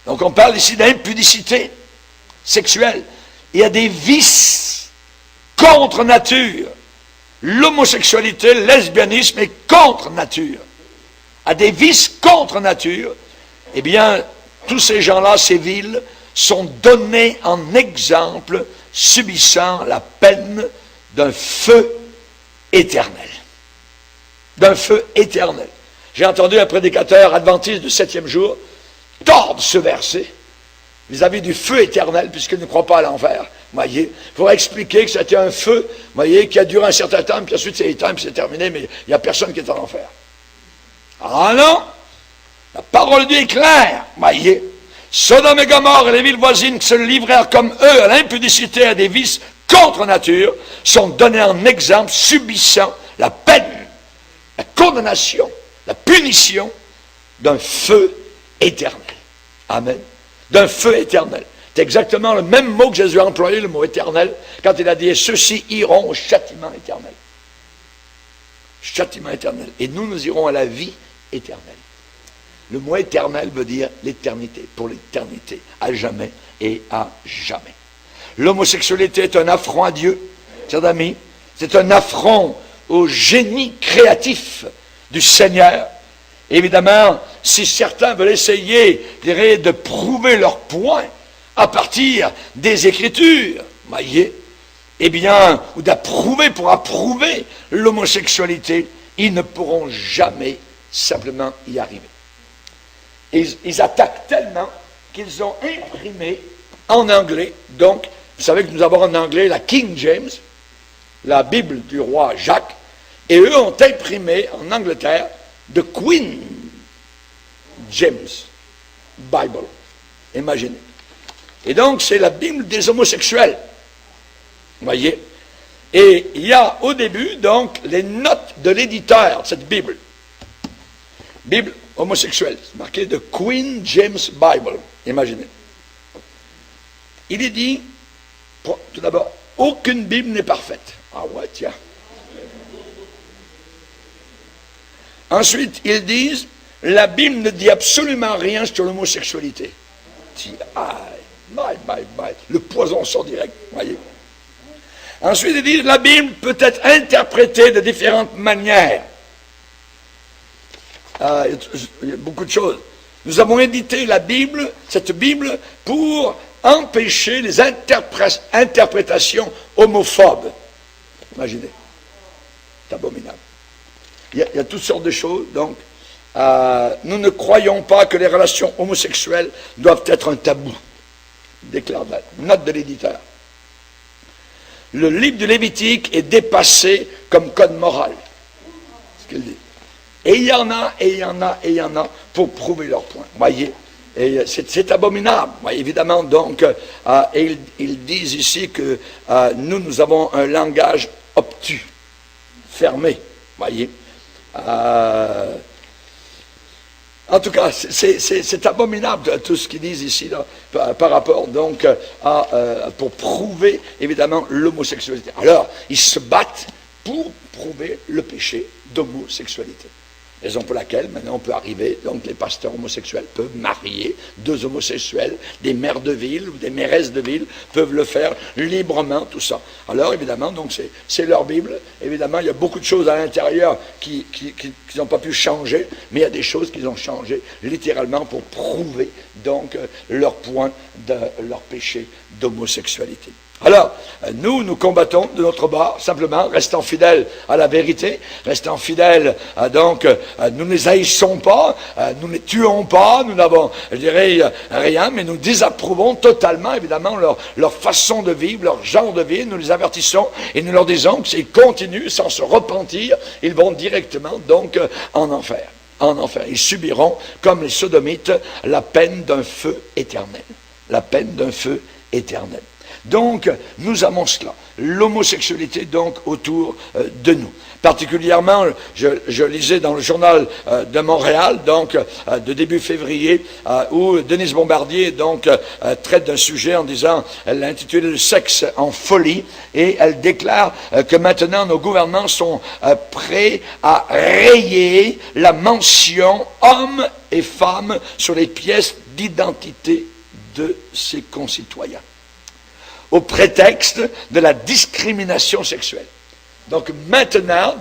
Donc on parle ici d'impudicité sexuelle. Il y a des vices contre nature. L'homosexualité, le lesbianisme est contre nature. À des vices contre nature, eh bien, tous ces gens-là, ces villes, sont donnés en exemple, subissant la peine d'un feu éternel. D'un feu éternel. J'ai entendu un prédicateur adventiste du 7e jour tordre ce verset vis-à-vis du feu éternel, puisqu'il ne croit pas à l'enfer. Voyez, il faudra expliquer que c'était un feu, voyez, qui a duré un certain temps, puis ensuite c'est éteint, puis c'est terminé, mais il n'y a personne qui est en enfer. Ah non! La parole de Dieu est claire, voyez. Sodome et Gomorrhe et les villes voisines qui se livrèrent comme eux à l'impudicité, à des vices contre nature, sont donnés en exemple, subissant la peine, la condamnation, la punition d'un feu éternel. Amen. D'un feu éternel. C'est exactement le même mot que Jésus a employé, le mot éternel, quand il a dit « ceux-ci iront au châtiment éternel ». Châtiment éternel. Et nous irons à la vie éternelle. Le mot éternel veut dire l'éternité, pour l'éternité, à jamais et à jamais. L'homosexualité est un affront à Dieu, chers amis. C'est un affront au génie créatif du Seigneur. Évidemment, si certains veulent essayer, je dirais, de prouver leur point à partir des Écritures, voyez, eh bien, ou d'approuver pour approuver l'homosexualité, ils ne pourront jamais simplement y arriver. Ils attaquent tellement qu'ils ont imprimé en anglais, donc, vous savez que nous avons en anglais la King James, la Bible du roi Jacques, et eux ont imprimé en Angleterre The Queen James Bible. Imaginez. Et donc, c'est la Bible des homosexuels. Voyez. Et il y a au début, donc, les notes de l'éditeur de cette Bible. Bible homosexuelle. C'est marqué The Queen James Bible. Imaginez. Il est dit, tout d'abord, aucune Bible n'est parfaite. Ah ouais, tiens. Ensuite, ils disent, la Bible ne dit absolument rien sur l'homosexualité. Le poison sort direct, voyez. Ensuite, ils disent, la Bible peut être interprétée de différentes manières. Il y a beaucoup de choses. Nous avons édité la Bible, cette Bible, pour empêcher les interprétations homophobes. Imaginez. C'est abominable. Il y a toutes sortes de choses, donc nous ne croyons pas que les relations homosexuelles doivent être un tabou. Déclare la note de l'éditeur. Le livre du Lévitique est dépassé comme code moral. C'est ce qu'il dit. Et il y en a, et il y en a, et il y en a pour prouver leur point. Voyez, et c'est abominable. Voyez, évidemment, donc, et ils disent ici que nous avons un langage obtus, fermé. Voyez. En tout cas, c'est abominable tout ce qu'ils disent ici là, par rapport donc pour prouver évidemment l'homosexualité. Alors, ils se battent pour prouver le péché d'homosexualité. Raison pour laquelle, maintenant, on peut arriver, donc les pasteurs homosexuels peuvent marier deux homosexuels, des maires de ville ou des mairesses de ville peuvent le faire librement, tout ça. Alors, évidemment, donc c'est leur Bible. Évidemment, il y a beaucoup de choses à l'intérieur qui n'ont pas pu changer, mais il y a des choses qui ont changé littéralement pour prouver, donc, leur point de leur péché d'homosexualité. Alors, nous combattons de notre bord, simplement, restant fidèles à la vérité, restant fidèles, nous ne les haïssons pas, nous ne les tuons pas, nous n'avons, je dirais, rien, mais nous désapprouvons totalement, évidemment, leur façon de vivre, leur genre de vie, nous les avertissons et nous leur disons que s'ils continuent sans se repentir, ils vont directement, donc, en enfer. En enfer. Ils subiront, comme les sodomites, la peine d'un feu éternel. La peine d'un feu éternel. Donc, nous avons cela, l'homosexualité donc autour de nous. Particulièrement, je lisais dans le journal de Montréal, donc de début février, où Denise Bombardier donc traite d'un sujet en disant, elle l'a intitulé « Le sexe en folie » et elle déclare que maintenant nos gouvernements sont prêts à rayer la mention homme et femme sur les pièces d'identité de ses concitoyens, au prétexte de la discrimination sexuelle. Donc maintenant,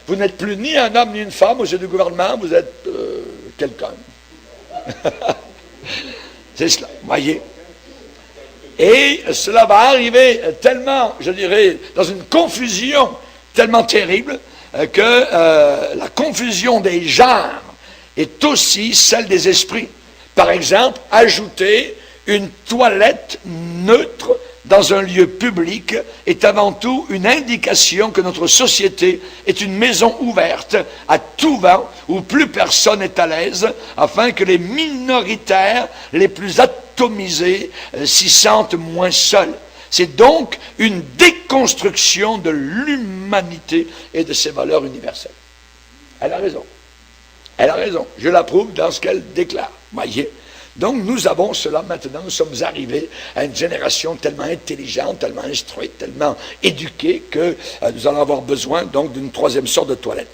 vous n'êtes plus ni un homme ni une femme aux yeux du gouvernement, vous êtes quelqu'un. C'est cela, voyez. Et cela va arriver tellement, je dirais, dans une confusion tellement terrible, que la confusion des genres est aussi celle des esprits. Par exemple, ajouter une toilette neutre dans un lieu public est avant tout une indication que notre société est une maison ouverte à tout vent où plus personne n'est à l'aise, afin que les minoritaires les plus atomisés s'y sentent moins seuls. C'est donc une déconstruction de l'humanité et de ses valeurs universelles. Elle a raison. Elle a raison. Je l'approuve dans ce qu'elle déclare. Voyez. Donc nous avons cela maintenant, nous sommes arrivés à une génération tellement intelligente, tellement instruite, tellement éduquée que nous allons avoir besoin donc d'une troisième sorte de toilette.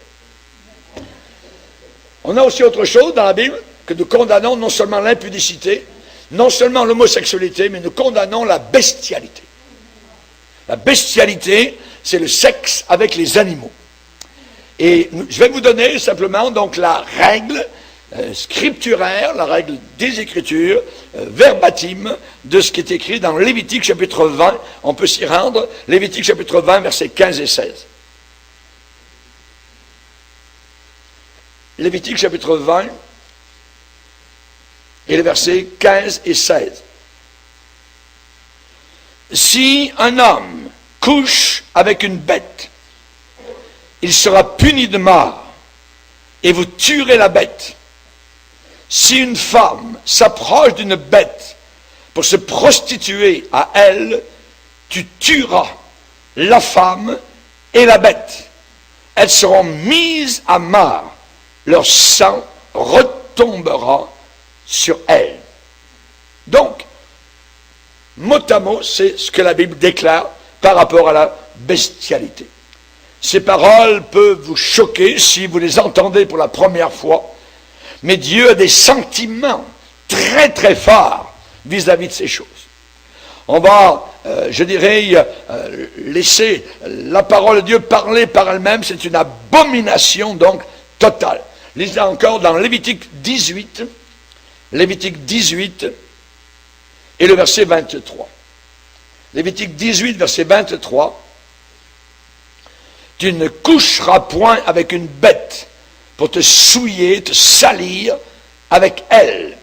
On a aussi autre chose dans la Bible, que nous condamnons non seulement l'impudicité, non seulement l'homosexualité, mais nous condamnons la bestialité. La bestialité, c'est le sexe avec les animaux. Et je vais vous donner simplement donc la règle scripturaire, la règle des Écritures, verbatim, de ce qui est écrit dans Lévitique chapitre 20. On peut s'y rendre. Lévitique chapitre 20, versets 15 et 16. Lévitique chapitre 20 et les versets 15 et 16. Si un homme couche avec une bête, il sera puni de mort, et vous tuerez la bête. Si une femme s'approche d'une bête pour se prostituer à elle, tu tueras la femme et la bête. Elles seront mises à mort. Leur sang retombera sur elles. Donc, mot à mot, c'est ce que la Bible déclare par rapport à la bestialité. Ces paroles peuvent vous choquer si vous les entendez pour la première fois, mais Dieu a des sentiments très très forts vis-à-vis de ces choses. On va, je dirais, laisser la parole de Dieu parler par elle-même. C'est une abomination donc totale. Lisez encore dans Lévitique 18 et le verset 23. Lévitique 18, verset 23. Tu ne coucheras point avec une bête pour te souiller, te salir avec elle.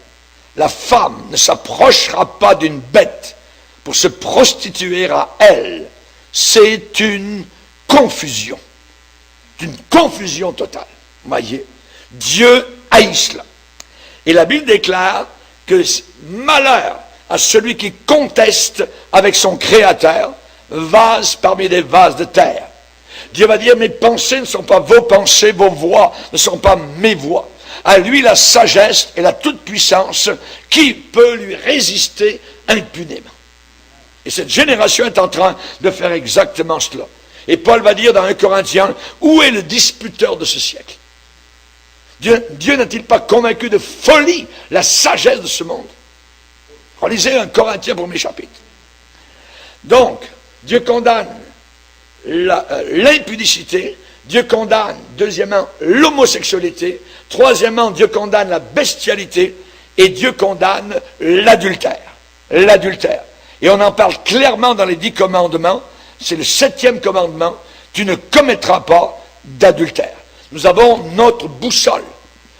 La femme ne s'approchera pas d'une bête pour se prostituer à elle. C'est une confusion. C'est une confusion totale. Voyez, Dieu haït cela. Et la Bible déclare que malheur à celui qui conteste avec son Créateur, vase parmi des vases de terre. Dieu va dire, mes pensées ne sont pas vos pensées, vos voix ne sont pas mes voix. À lui la sagesse et la toute-puissance, qui peut lui résister impunément? Et cette génération est en train de faire exactement cela. Et Paul va dire dans 1 Corinthiens, où est le disputeur de ce siècle? Dieu n'a-t-il pas convaincu de folie la sagesse de ce monde? Relisez 1 Corinthiens 1er chapitre. Donc, Dieu condamne l'impudicité, Dieu condamne, deuxièmement, l'homosexualité, troisièmement, Dieu condamne la bestialité, et Dieu condamne l'adultère. L'adultère. Et on en parle clairement dans les 10 commandements, c'est le 7e commandement, tu ne commettras pas d'adultère. Nous avons notre boussole.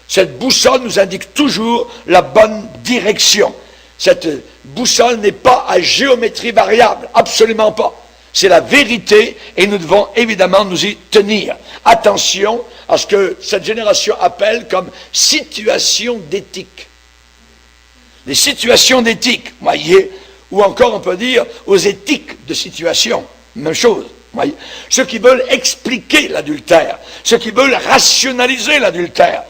Cette boussole nous indique toujours la bonne direction. Cette boussole n'est pas à géométrie variable, absolument pas. C'est la vérité et nous devons évidemment nous y tenir. Attention à ce que cette génération appelle comme situation d'éthique. Les situations d'éthique, voyez, ou encore on peut dire aux éthiques de situation, même chose. Voyez. Ceux qui veulent expliquer l'adultère, ceux qui veulent rationaliser l'adultère,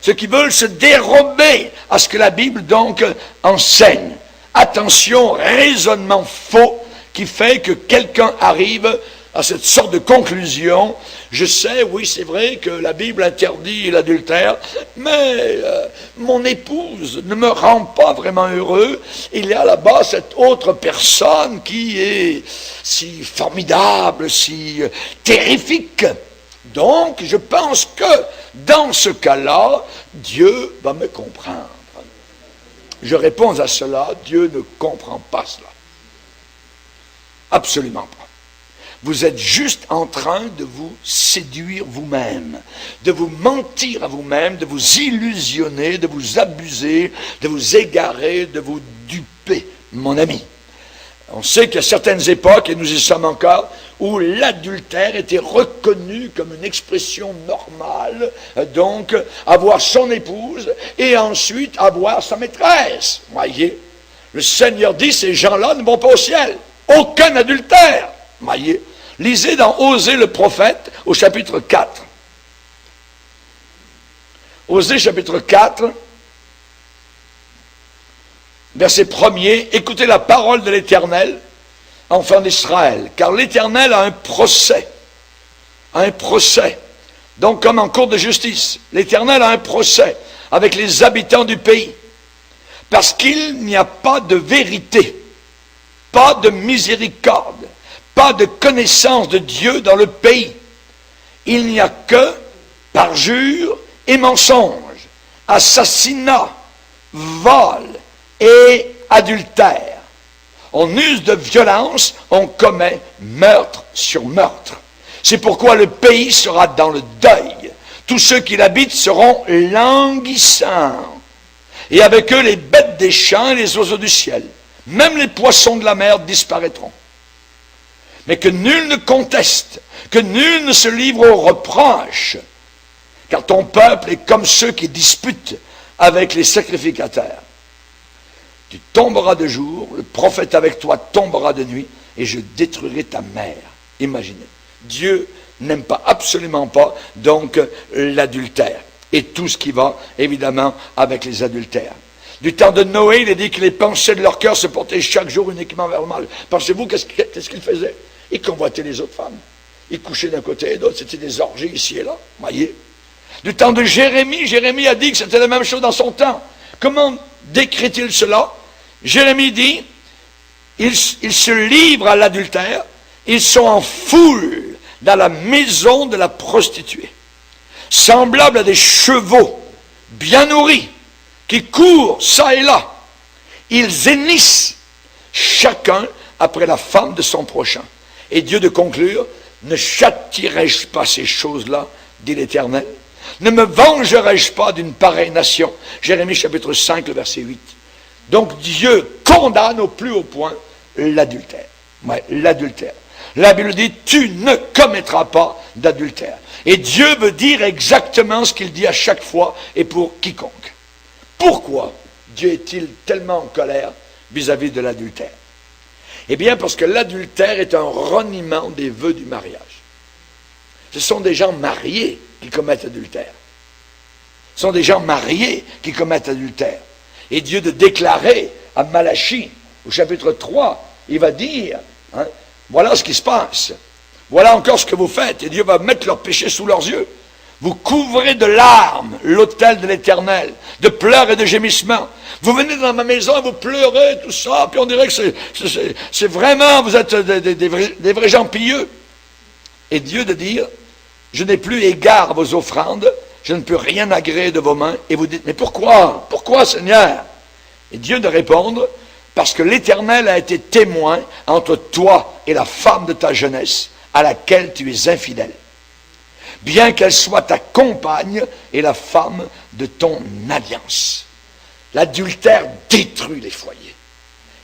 ceux qui veulent se dérober à ce que la Bible donc enseigne. Attention, raisonnement faux qui fait que quelqu'un arrive à cette sorte de conclusion. Je sais, oui, c'est vrai que la Bible interdit l'adultère, mais mon épouse ne me rend pas vraiment heureux. Il y a là-bas cette autre personne qui est si formidable, si terrifique. Donc, je pense que dans ce cas-là, Dieu va me comprendre. Je réponds à cela, Dieu ne comprend pas cela. Absolument pas. Vous êtes juste en train de vous séduire vous-même, de vous mentir à vous-même, de vous illusionner, de vous abuser, de vous égarer, de vous duper, mon ami. On sait qu'il y a certaines époques, et nous y sommes encore, où l'adultère était reconnu comme une expression normale, donc avoir son épouse et ensuite avoir sa maîtresse. Voyez, le Seigneur dit, ces gens-là ne vont pas au ciel. Aucun adultère. Voyez, lisez dans Osée le prophète au chapitre 4. Osée chapitre 4, verset 1er, écoutez la parole de l'Éternel, enfants d'Israël, car l'Éternel a un procès. Un procès. Donc comme en cour de justice, l'Éternel a un procès avec les habitants du pays. Parce qu'il n'y a pas de vérité, pas de miséricorde, pas de connaissance de Dieu dans le pays. Il n'y a que parjure et mensonge, assassinat, vol et adultère. On use de violence, on commet meurtre sur meurtre. C'est pourquoi le pays sera dans le deuil. Tous ceux qui l'habitent seront languissants. Et avec eux les bêtes des champs et les oiseaux du ciel. Même les poissons de la mer disparaîtront. Mais que nul ne conteste, que nul ne se livre aux reproches, car ton peuple est comme ceux qui disputent avec les sacrificateurs. Tu tomberas de jour, le prophète avec toi tombera de nuit, et je détruirai ta mère. Imaginez. Dieu n'aime pas, absolument pas, donc, l'adultère. Et tout ce qui va, évidemment, avec les adultères. Du temps de Noé, il est dit que les pensées de leur cœur se portaient chaque jour uniquement vers le mal. Pensez-vous, qu'est-ce qu'ils faisaient? Ils convoitaient les autres femmes. Ils couchaient d'un côté et d'autre. C'était des orgies ici et là. Voyez. Du temps de Jérémie, Jérémie a dit que c'était la même chose dans son temps. Comment décrit-il cela? Jérémie dit, ils se livrent à l'adultère, ils sont en foule dans la maison de la prostituée, semblables à des chevaux bien nourris, qui courent ça et là. Ils hennissent chacun après la femme de son prochain. Et Dieu de conclure, ne châtierai-je pas ces choses-là, dit l'Éternel? Ne me vengerai-je pas d'une pareille nation? Jérémie chapitre 5, le verset 8. Donc Dieu condamne au plus haut point l'adultère. Ouais, l'adultère. La Bible dit, tu ne commettras pas d'adultère. Et Dieu veut dire exactement ce qu'il dit à chaque fois et pour quiconque. Pourquoi Dieu est-il tellement en colère vis-à-vis de l'adultère? Eh bien, parce que l'adultère est un reniement des vœux du mariage. Ce sont des gens mariés qui commettent adultère. Ce sont des gens mariés qui commettent adultère. Et Dieu de déclarer à Malachie, au chapitre 3, il va dire, voilà ce qui se passe. Voilà encore ce que vous faites. Et Dieu va mettre leur péché sous leurs yeux. Vous couvrez de larmes l'autel de l'Éternel, de pleurs et de gémissements. Vous venez dans ma maison et vous pleurez, tout ça, puis on dirait que c'est vraiment, vous êtes des vrais gens pieux. Et Dieu de dire, je n'ai plus égard à vos offrandes, je ne peux rien agréer de vos mains. Et vous dites, mais pourquoi? Pourquoi, Seigneur? Et Dieu de répondre, parce que l'Éternel a été témoin entre toi et la femme de ta jeunesse, à laquelle tu es infidèle. Bien qu'elle soit ta compagne et la femme de ton alliance. L'adultère détruit les foyers.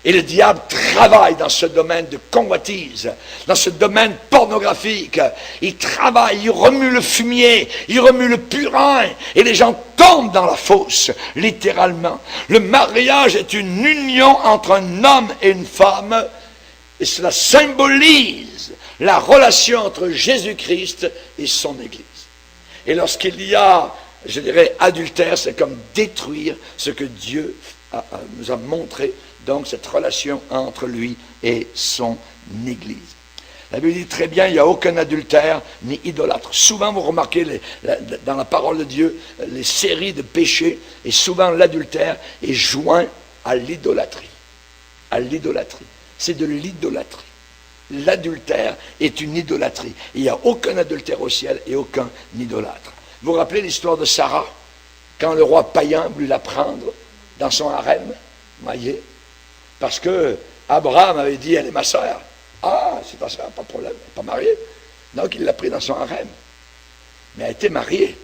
Et le diable travaille dans ce domaine de convoitise, dans ce domaine pornographique. Il travaille, il remue le fumier, il remue le purin, et les gens tombent dans la fosse, littéralement. Le mariage est une union entre un homme et une femme, et cela symbolise la relation entre Jésus-Christ et son Église. Et lorsqu'il y a, je dirais, adultère, c'est comme détruire ce que Dieu nous a montré, donc cette relation entre lui et son Église. La Bible dit très bien, il n'y a aucun adultère ni idolâtre. Souvent, vous remarquez dans la parole de Dieu, les séries de péchés, et souvent l'adultère est joint à l'idolâtrie. À l'idolâtrie. C'est de l'idolâtrie. L'adultère est une idolâtrie. Il n'y a aucun adultère au ciel et aucun idolâtre. Vous vous rappelez l'histoire de Sarah, quand le roi païen voulait la prendre dans son harem, voyez, parce que Abraham avait dit, elle est ma sœur. Ah, c'est ta sœur, pas de problème, elle n'est pas mariée. Donc il l'a pris dans son harem. Mais elle était mariée.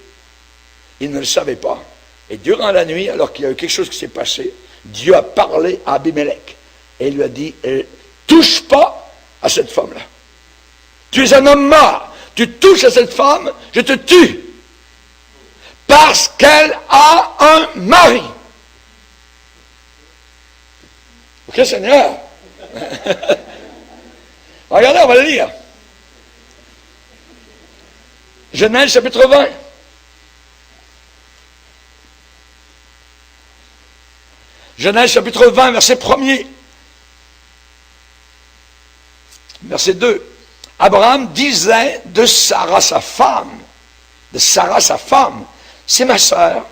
Il ne le savait pas. Et durant la nuit, alors qu'il y a eu quelque chose qui s'est passé, Dieu a parlé à Abimelech. Et il lui a dit, touche pas à cette femme-là. Tu es un homme mort. Tu touches à cette femme, je te tue. Parce qu'elle a un mari. Ok, Seigneur? Regardez, on va le lire. Genèse chapitre 20. Genèse chapitre 20, verset 1er. Verset 2. Abraham disait de Sarah sa femme, c'est ma sœur.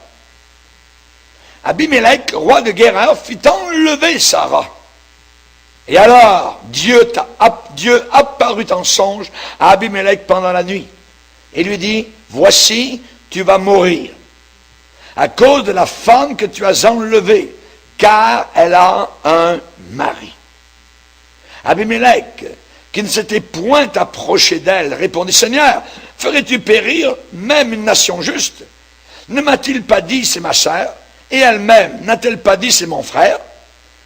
Abimelech, roi de Guérar, fit enlever Sarah. Et alors, Dieu apparut en songe à Abimelech pendant la nuit. Et lui dit, voici, tu vas mourir, à cause de la femme que tu as enlevée, car elle a un mari. Abimelech, qui ne s'était point approché d'elle, répondit, Seigneur, ferais-tu périr même une nation juste? Ne m'a-t-il pas dit, c'est ma sœur? Et elle-même, n'a-t-elle pas dit, c'est mon frère?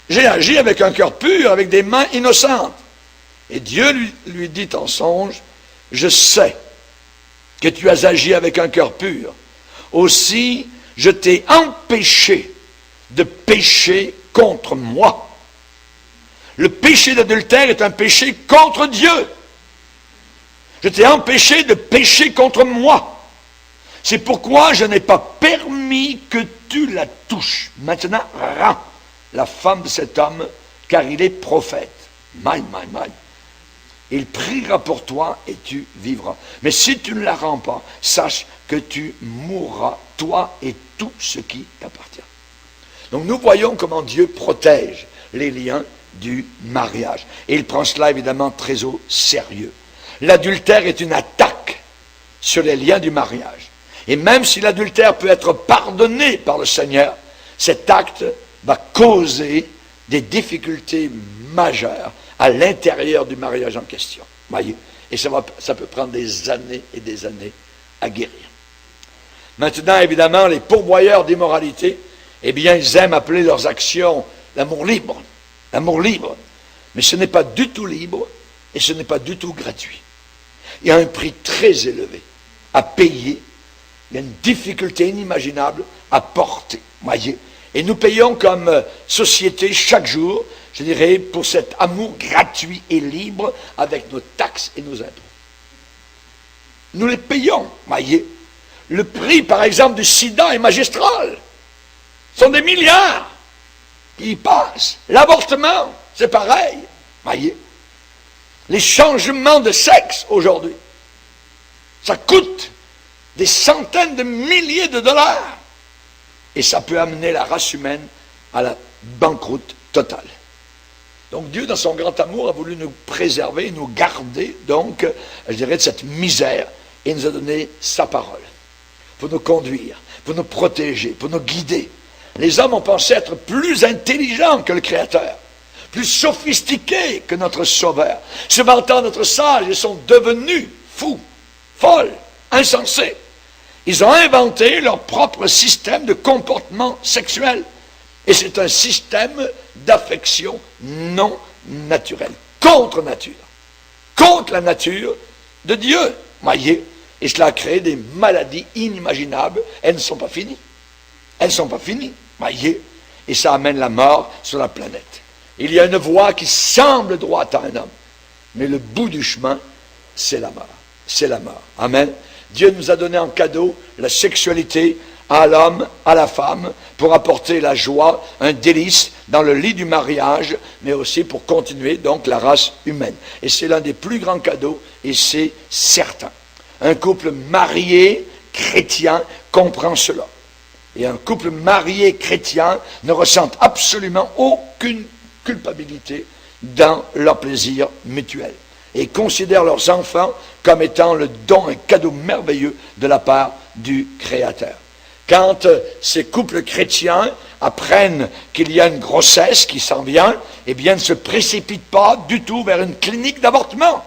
J'ai agi avec un cœur pur, avec des mains innocentes. Et Dieu lui dit en songe, je sais que tu as agi avec un cœur pur. Aussi, je t'ai empêché de pécher contre moi. Le péché d'adultère est un péché contre Dieu. Je t'ai empêché de pécher contre moi. C'est pourquoi je n'ai pas permis que tu la touches. Maintenant, rends la femme de cet homme, car il est prophète. Mal. Il priera pour toi et tu vivras. Mais si tu ne la rends pas, sache que tu mourras, toi et tout ce qui t'appartient. Donc nous voyons comment Dieu protège les liens du mariage. Et il prend cela évidemment très au sérieux. L'adultère est une attaque sur les liens du mariage. Et même si l'adultère peut être pardonné par le Seigneur, cet acte va causer des difficultés majeures à l'intérieur du mariage en question. Voyez? Et ça peut prendre des années et des années à guérir. Maintenant, évidemment, les pourvoyeurs d'immoralité, eh bien, ils aiment appeler leurs actions l'amour libre. L'amour libre. Mais ce n'est pas du tout libre et ce n'est pas du tout gratuit. Il y a un prix très élevé à payer. Il y a une difficulté inimaginable à porter. Voyez? Et nous payons comme société chaque jour, je dirais, pour cet amour gratuit et libre avec nos taxes et nos impôts. Nous les payons, voyez. Le prix, par exemple, du sida est magistral. Ce sont des milliards qui y passent. L'avortement, c'est pareil, voyez. Les changements de sexe aujourd'hui, ça coûte des centaines de milliers de dollars. Et ça peut amener la race humaine à la banqueroute totale. Donc Dieu, dans son grand amour, a voulu nous préserver, nous garder, donc, je dirais, de cette misère, et nous a donné sa parole, pour nous conduire, pour nous protéger, pour nous guider. Les hommes ont pensé être plus intelligents que le Créateur, plus sophistiqués que notre Sauveur. Se vantant d'être sages, ils sont devenus fous, folles, insensés. Ils ont inventé leur propre système de comportement sexuel. Et c'est un système d'affection non naturel, contre nature, contre la nature de Dieu. Voyez, et cela a créé des maladies inimaginables. Elles ne sont pas finies. Elles ne sont pas finies. Voyez, et ça amène la mort sur la planète. Il y a une voie qui semble droite à un homme, mais le bout du chemin, c'est la mort. C'est la mort. Amen. Dieu nous a donné en cadeau la sexualité à l'homme, à la femme, pour apporter la joie, un délice dans le lit du mariage, mais aussi pour continuer donc la race humaine. Et c'est l'un des plus grands cadeaux, et c'est certain. Un couple marié chrétien comprend cela. Et un couple marié chrétien ne ressent absolument aucune culpabilité dans leur plaisir mutuel. Et considèrent leurs enfants comme étant le don, un cadeau merveilleux de la part du Créateur. Quand ces couples chrétiens apprennent qu'il y a une grossesse qui s'en vient, eh bien, ne se précipitent pas du tout vers une clinique d'avortement,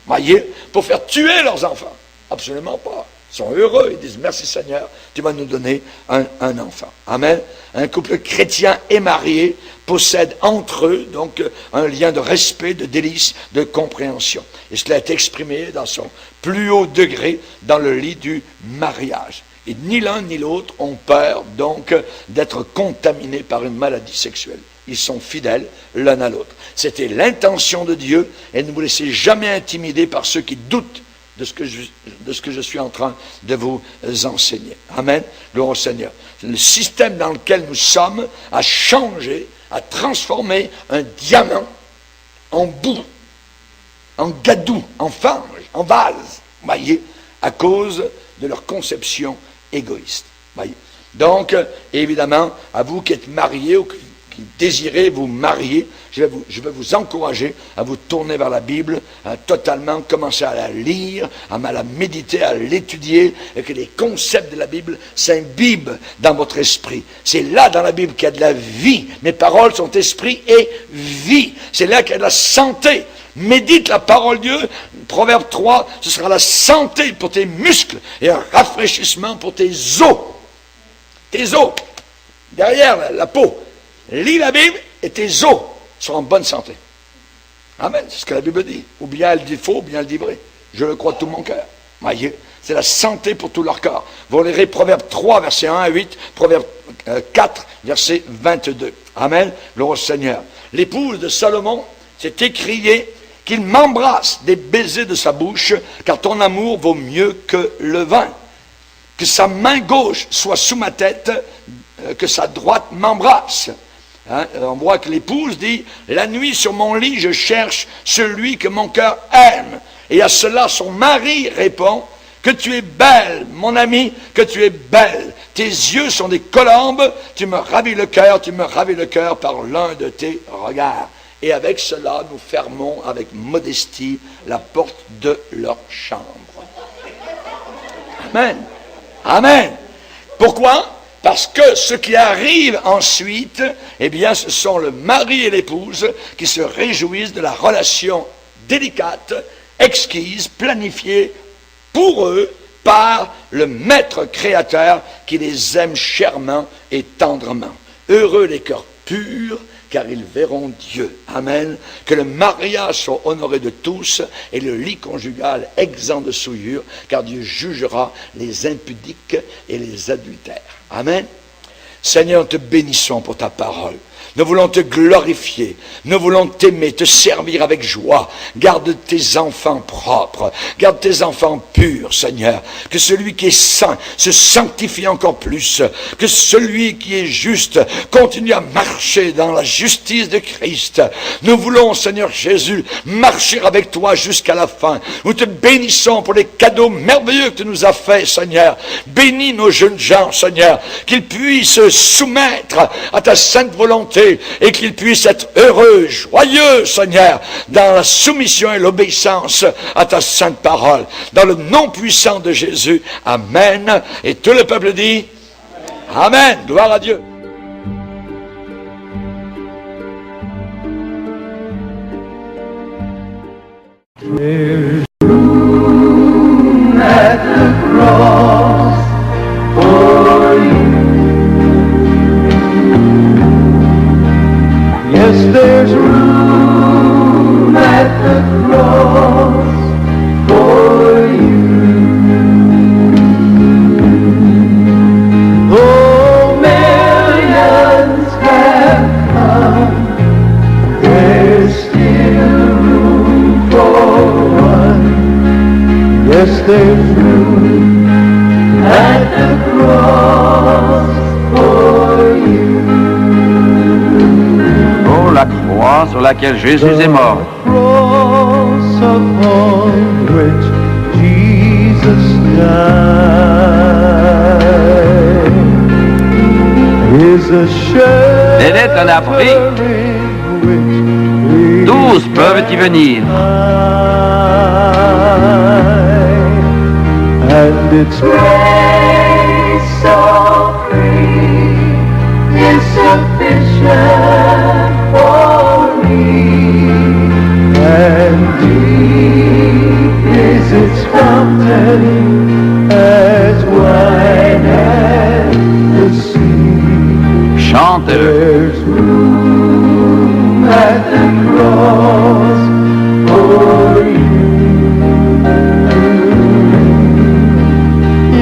voyez, pour faire tuer leurs enfants. Absolument pas. Ils sont heureux, ils disent, merci Seigneur, tu vas nous donner un enfant. Amen. Un couple chrétien et marié possède entre eux, donc, un lien de respect, de délice, de compréhension. Et cela est exprimé dans son plus haut degré dans le lit du mariage. Et ni l'un ni l'autre ont peur, donc, d'être contaminés par une maladie sexuelle. Ils sont fidèles l'un à l'autre. C'était l'intention de Dieu, et ne vous laissez jamais intimider par ceux qui doutent de ce que je suis en train de vous enseigner. Amen. Gloire au Seigneur. Le système dans lequel nous sommes a changé, a transformé un diamant en boue, en gadou, en fange, en vase, voyez, à cause de leur conception égoïste. Voyez. Donc, évidemment, à vous qui êtes mariés ou qui désirez vous marier, je vais vous encourager à vous tourner vers la Bible, à totalement commencer à la lire, à la méditer, à l'étudier, et que les concepts de la Bible s'imbibent dans votre esprit. C'est là dans la Bible qu'il y a de la vie. Mes paroles sont esprit et vie. C'est là qu'il y a de la santé. Médite la parole de Dieu. Proverbe 3, ce sera la santé pour tes muscles et un rafraîchissement pour tes os. Tes os, derrière la peau. Lis la Bible et tes os seront en bonne santé. Amen, c'est ce que la Bible dit. Ou bien elle dit faux, ou bien elle dit vrai. Je le crois de tout mon cœur. Voyez, c'est la santé pour tout leur corps. Vous lirez Proverbe 3, versets 1 à 8, Proverbe 4, verset 22. Amen, gloire au Seigneur. L'épouse de Salomon s'est écriée qu'il m'embrasse des baisers de sa bouche, car ton amour vaut mieux que le vin. Que sa main gauche soit sous ma tête, que sa droite m'embrasse. Hein? On voit que l'épouse dit, la nuit sur mon lit, je cherche celui que mon cœur aime. Et à cela, son mari répond, que tu es belle, mon ami, que tu es belle. Tes yeux sont des colombes, tu me ravis le cœur par l'un de tes regards. Et avec cela, nous fermons avec modestie la porte de leur chambre. Amen. Amen. Pourquoi? Parce que ce qui arrive ensuite, eh bien, ce sont le mari et l'épouse qui se réjouissent de la relation délicate, exquise, planifiée pour eux par le Maître Créateur qui les aime chèrement et tendrement. Heureux les cœurs purs, car ils verront Dieu. Amen. Que le mariage soit honoré de tous et le lit conjugal exempt de souillure, car Dieu jugera les impudiques et les adultères. Amen. Seigneur, te bénissons pour ta parole. Nous voulons te glorifier. Nous voulons t'aimer, te servir avec joie. Garde tes enfants propres. Garde tes enfants purs, Seigneur. Que celui qui est saint se sanctifie encore plus. Que celui qui est juste continue à marcher dans la justice de Christ. Nous voulons, Seigneur Jésus, marcher avec toi jusqu'à la fin. Nous te bénissons pour les cadeaux merveilleux que tu nous as faits, Seigneur. Bénis nos jeunes gens, Seigneur, qu'ils puissent se soumettre à ta sainte volonté et qu'ils puissent être heureux, joyeux, Seigneur, dans la soumission et l'obéissance à ta sainte parole. Dans le nom puissant de Jésus, Amen. Et tout le peuple dit Amen. Gloire à Dieu. There's room at the cross for you. Yes, there's room at the cross for you. Though millions have come, there's still room for one. Yes, there's room at the cross for you. Oh, la croix sur laquelle Jésus est mort. The cross upon which Jesus died is a shed. Elle est un abri. 12 peuvent y venir. And its grace so free is sufficient for me. And deep is its fountain as wide as the sea. Chante-le. There's room at the cross for you.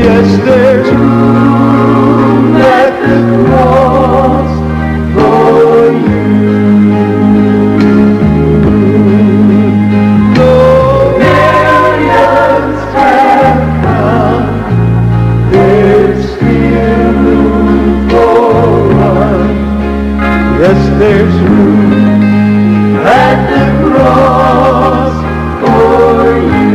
Yes, there's room at the cross for you. Though millions have come, there's still room for one. Yes, there's room at the cross for you.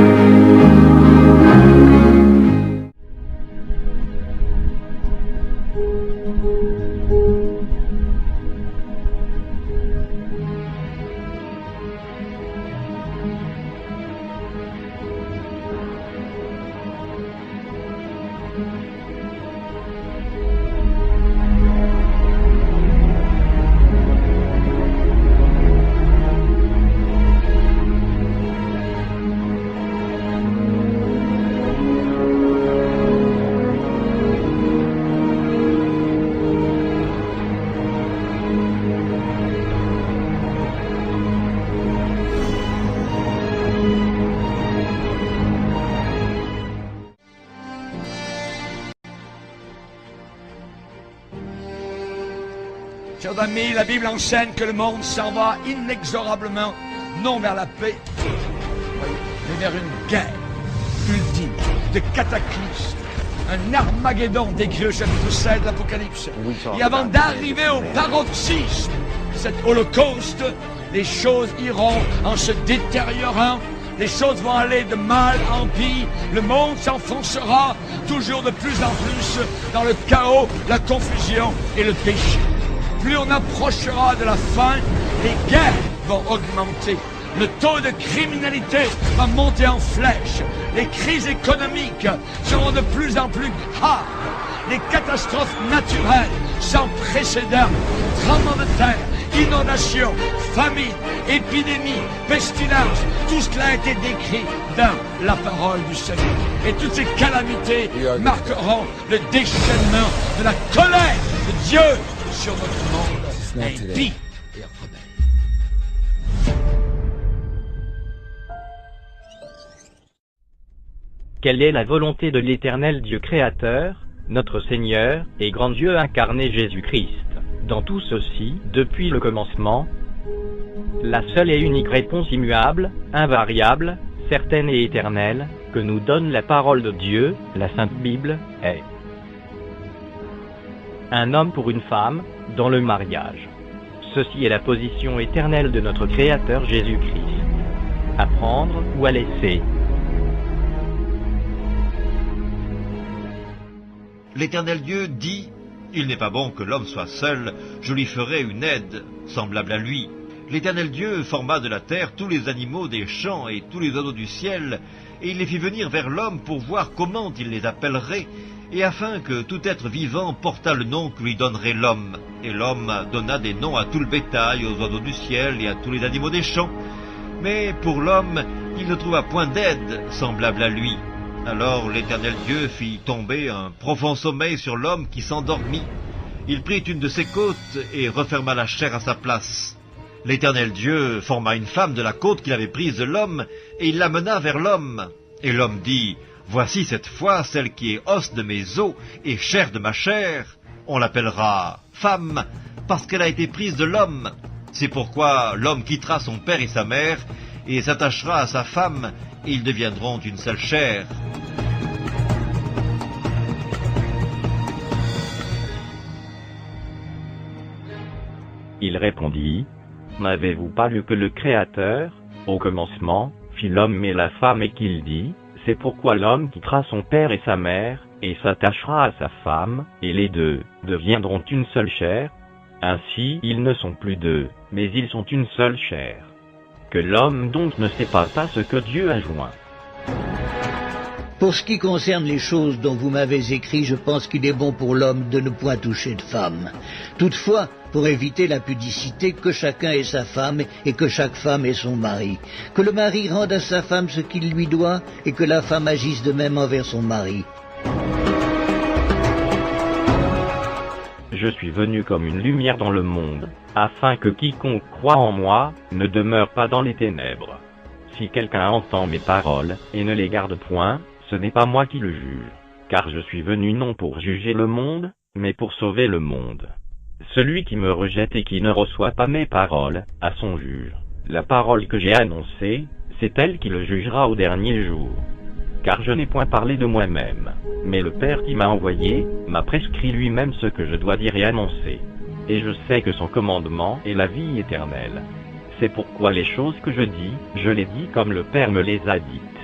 Chers amis, la Bible enseigne que le monde s'en va inexorablement, non vers la paix, mais vers une guerre ultime, de cataclysme, un Armageddon décrit au chapitre 7 de l'Apocalypse. Et avant d'arriver au paroxysme de cet holocauste, les choses iront en se détériorant, les choses vont aller de mal en pire, le monde s'enfoncera toujours de plus en plus dans le chaos, la confusion et le péché. Plus on approchera de la fin, les guerres vont augmenter. Le taux de criminalité va monter en flèche. Les crises économiques seront de plus en plus graves. Les catastrophes naturelles sans précédent, tremblements de terre, inondations, famine, épidémies, pestilences, tout cela a été décrit dans la parole du Seigneur. Et toutes ces calamités marqueront le déchaînement de la colère de Dieu sur notre monde impie et rebelle. Quelle est la volonté de l'Éternel Dieu créateur, notre Seigneur et grand Dieu incarné Jésus-Christ, dans tout ceci, depuis le commencement, la seule et unique réponse immuable, invariable, certaine et éternelle, que nous donne la parole de Dieu, la Sainte Bible, est un homme pour une femme, dans le mariage. Ceci est la position éternelle de notre Créateur Jésus-Christ. À prendre ou à laisser. L'Éternel Dieu dit, « Il n'est pas bon que l'homme soit seul, je lui ferai une aide, semblable à lui. » L'Éternel Dieu forma de la terre tous les animaux des champs et tous les oiseaux du ciel, et il les fit venir vers l'homme pour voir comment il les appellerait, et afin que tout être vivant portât le nom que lui donnerait l'homme. Et l'homme donna des noms à tout le bétail, aux oiseaux du ciel et à tous les animaux des champs. Mais pour l'homme, il ne trouva point d'aide semblable à lui. Alors l'Éternel Dieu fit tomber un profond sommeil sur l'homme qui s'endormit. Il prit une de ses côtes et referma la chair à sa place. L'Éternel Dieu forma une femme de la côte qu'il avait prise de l'homme, et il l'amena vers l'homme. Et l'homme dit, « Voici cette fois celle qui est os de mes os et chair de ma chair. On l'appellera femme, parce qu'elle a été prise de l'homme. C'est pourquoi l'homme quittera son père et sa mère, et s'attachera à sa femme, et ils deviendront une seule chair. » Il répondit, « N'avez-vous pas lu que le Créateur, au commencement, fit l'homme et la femme et qu'il dit, c'est pourquoi l'homme quittera son père et sa mère, et s'attachera à sa femme, et les deux deviendront une seule chair. Ainsi ils ne sont plus deux, mais ils sont une seule chair. Que l'homme donc ne sépare pas ce que Dieu a joint. » Pour ce qui concerne les choses dont vous m'avez écrit, je pense qu'il est bon pour l'homme de ne point toucher de femme. Toutefois, pour éviter la pudicité, que chacun ait sa femme et que chaque femme ait son mari. Que le mari rende à sa femme ce qu'il lui doit et que la femme agisse de même envers son mari. Je suis venu comme une lumière dans le monde, afin que quiconque croit en moi ne demeure pas dans les ténèbres. Si quelqu'un entend mes paroles et ne les garde point, ce n'est pas moi qui le juge, car je suis venu non pour juger le monde, mais pour sauver le monde. Celui qui me rejette et qui ne reçoit pas mes paroles a son juge. La parole que j'ai annoncée, c'est elle qui le jugera au dernier jour. Car je n'ai point parlé de moi-même, mais le Père qui m'a envoyé m'a prescrit lui-même ce que je dois dire et annoncer. Et je sais que son commandement est la vie éternelle. C'est pourquoi les choses que je dis, je les dis comme le Père me les a dites.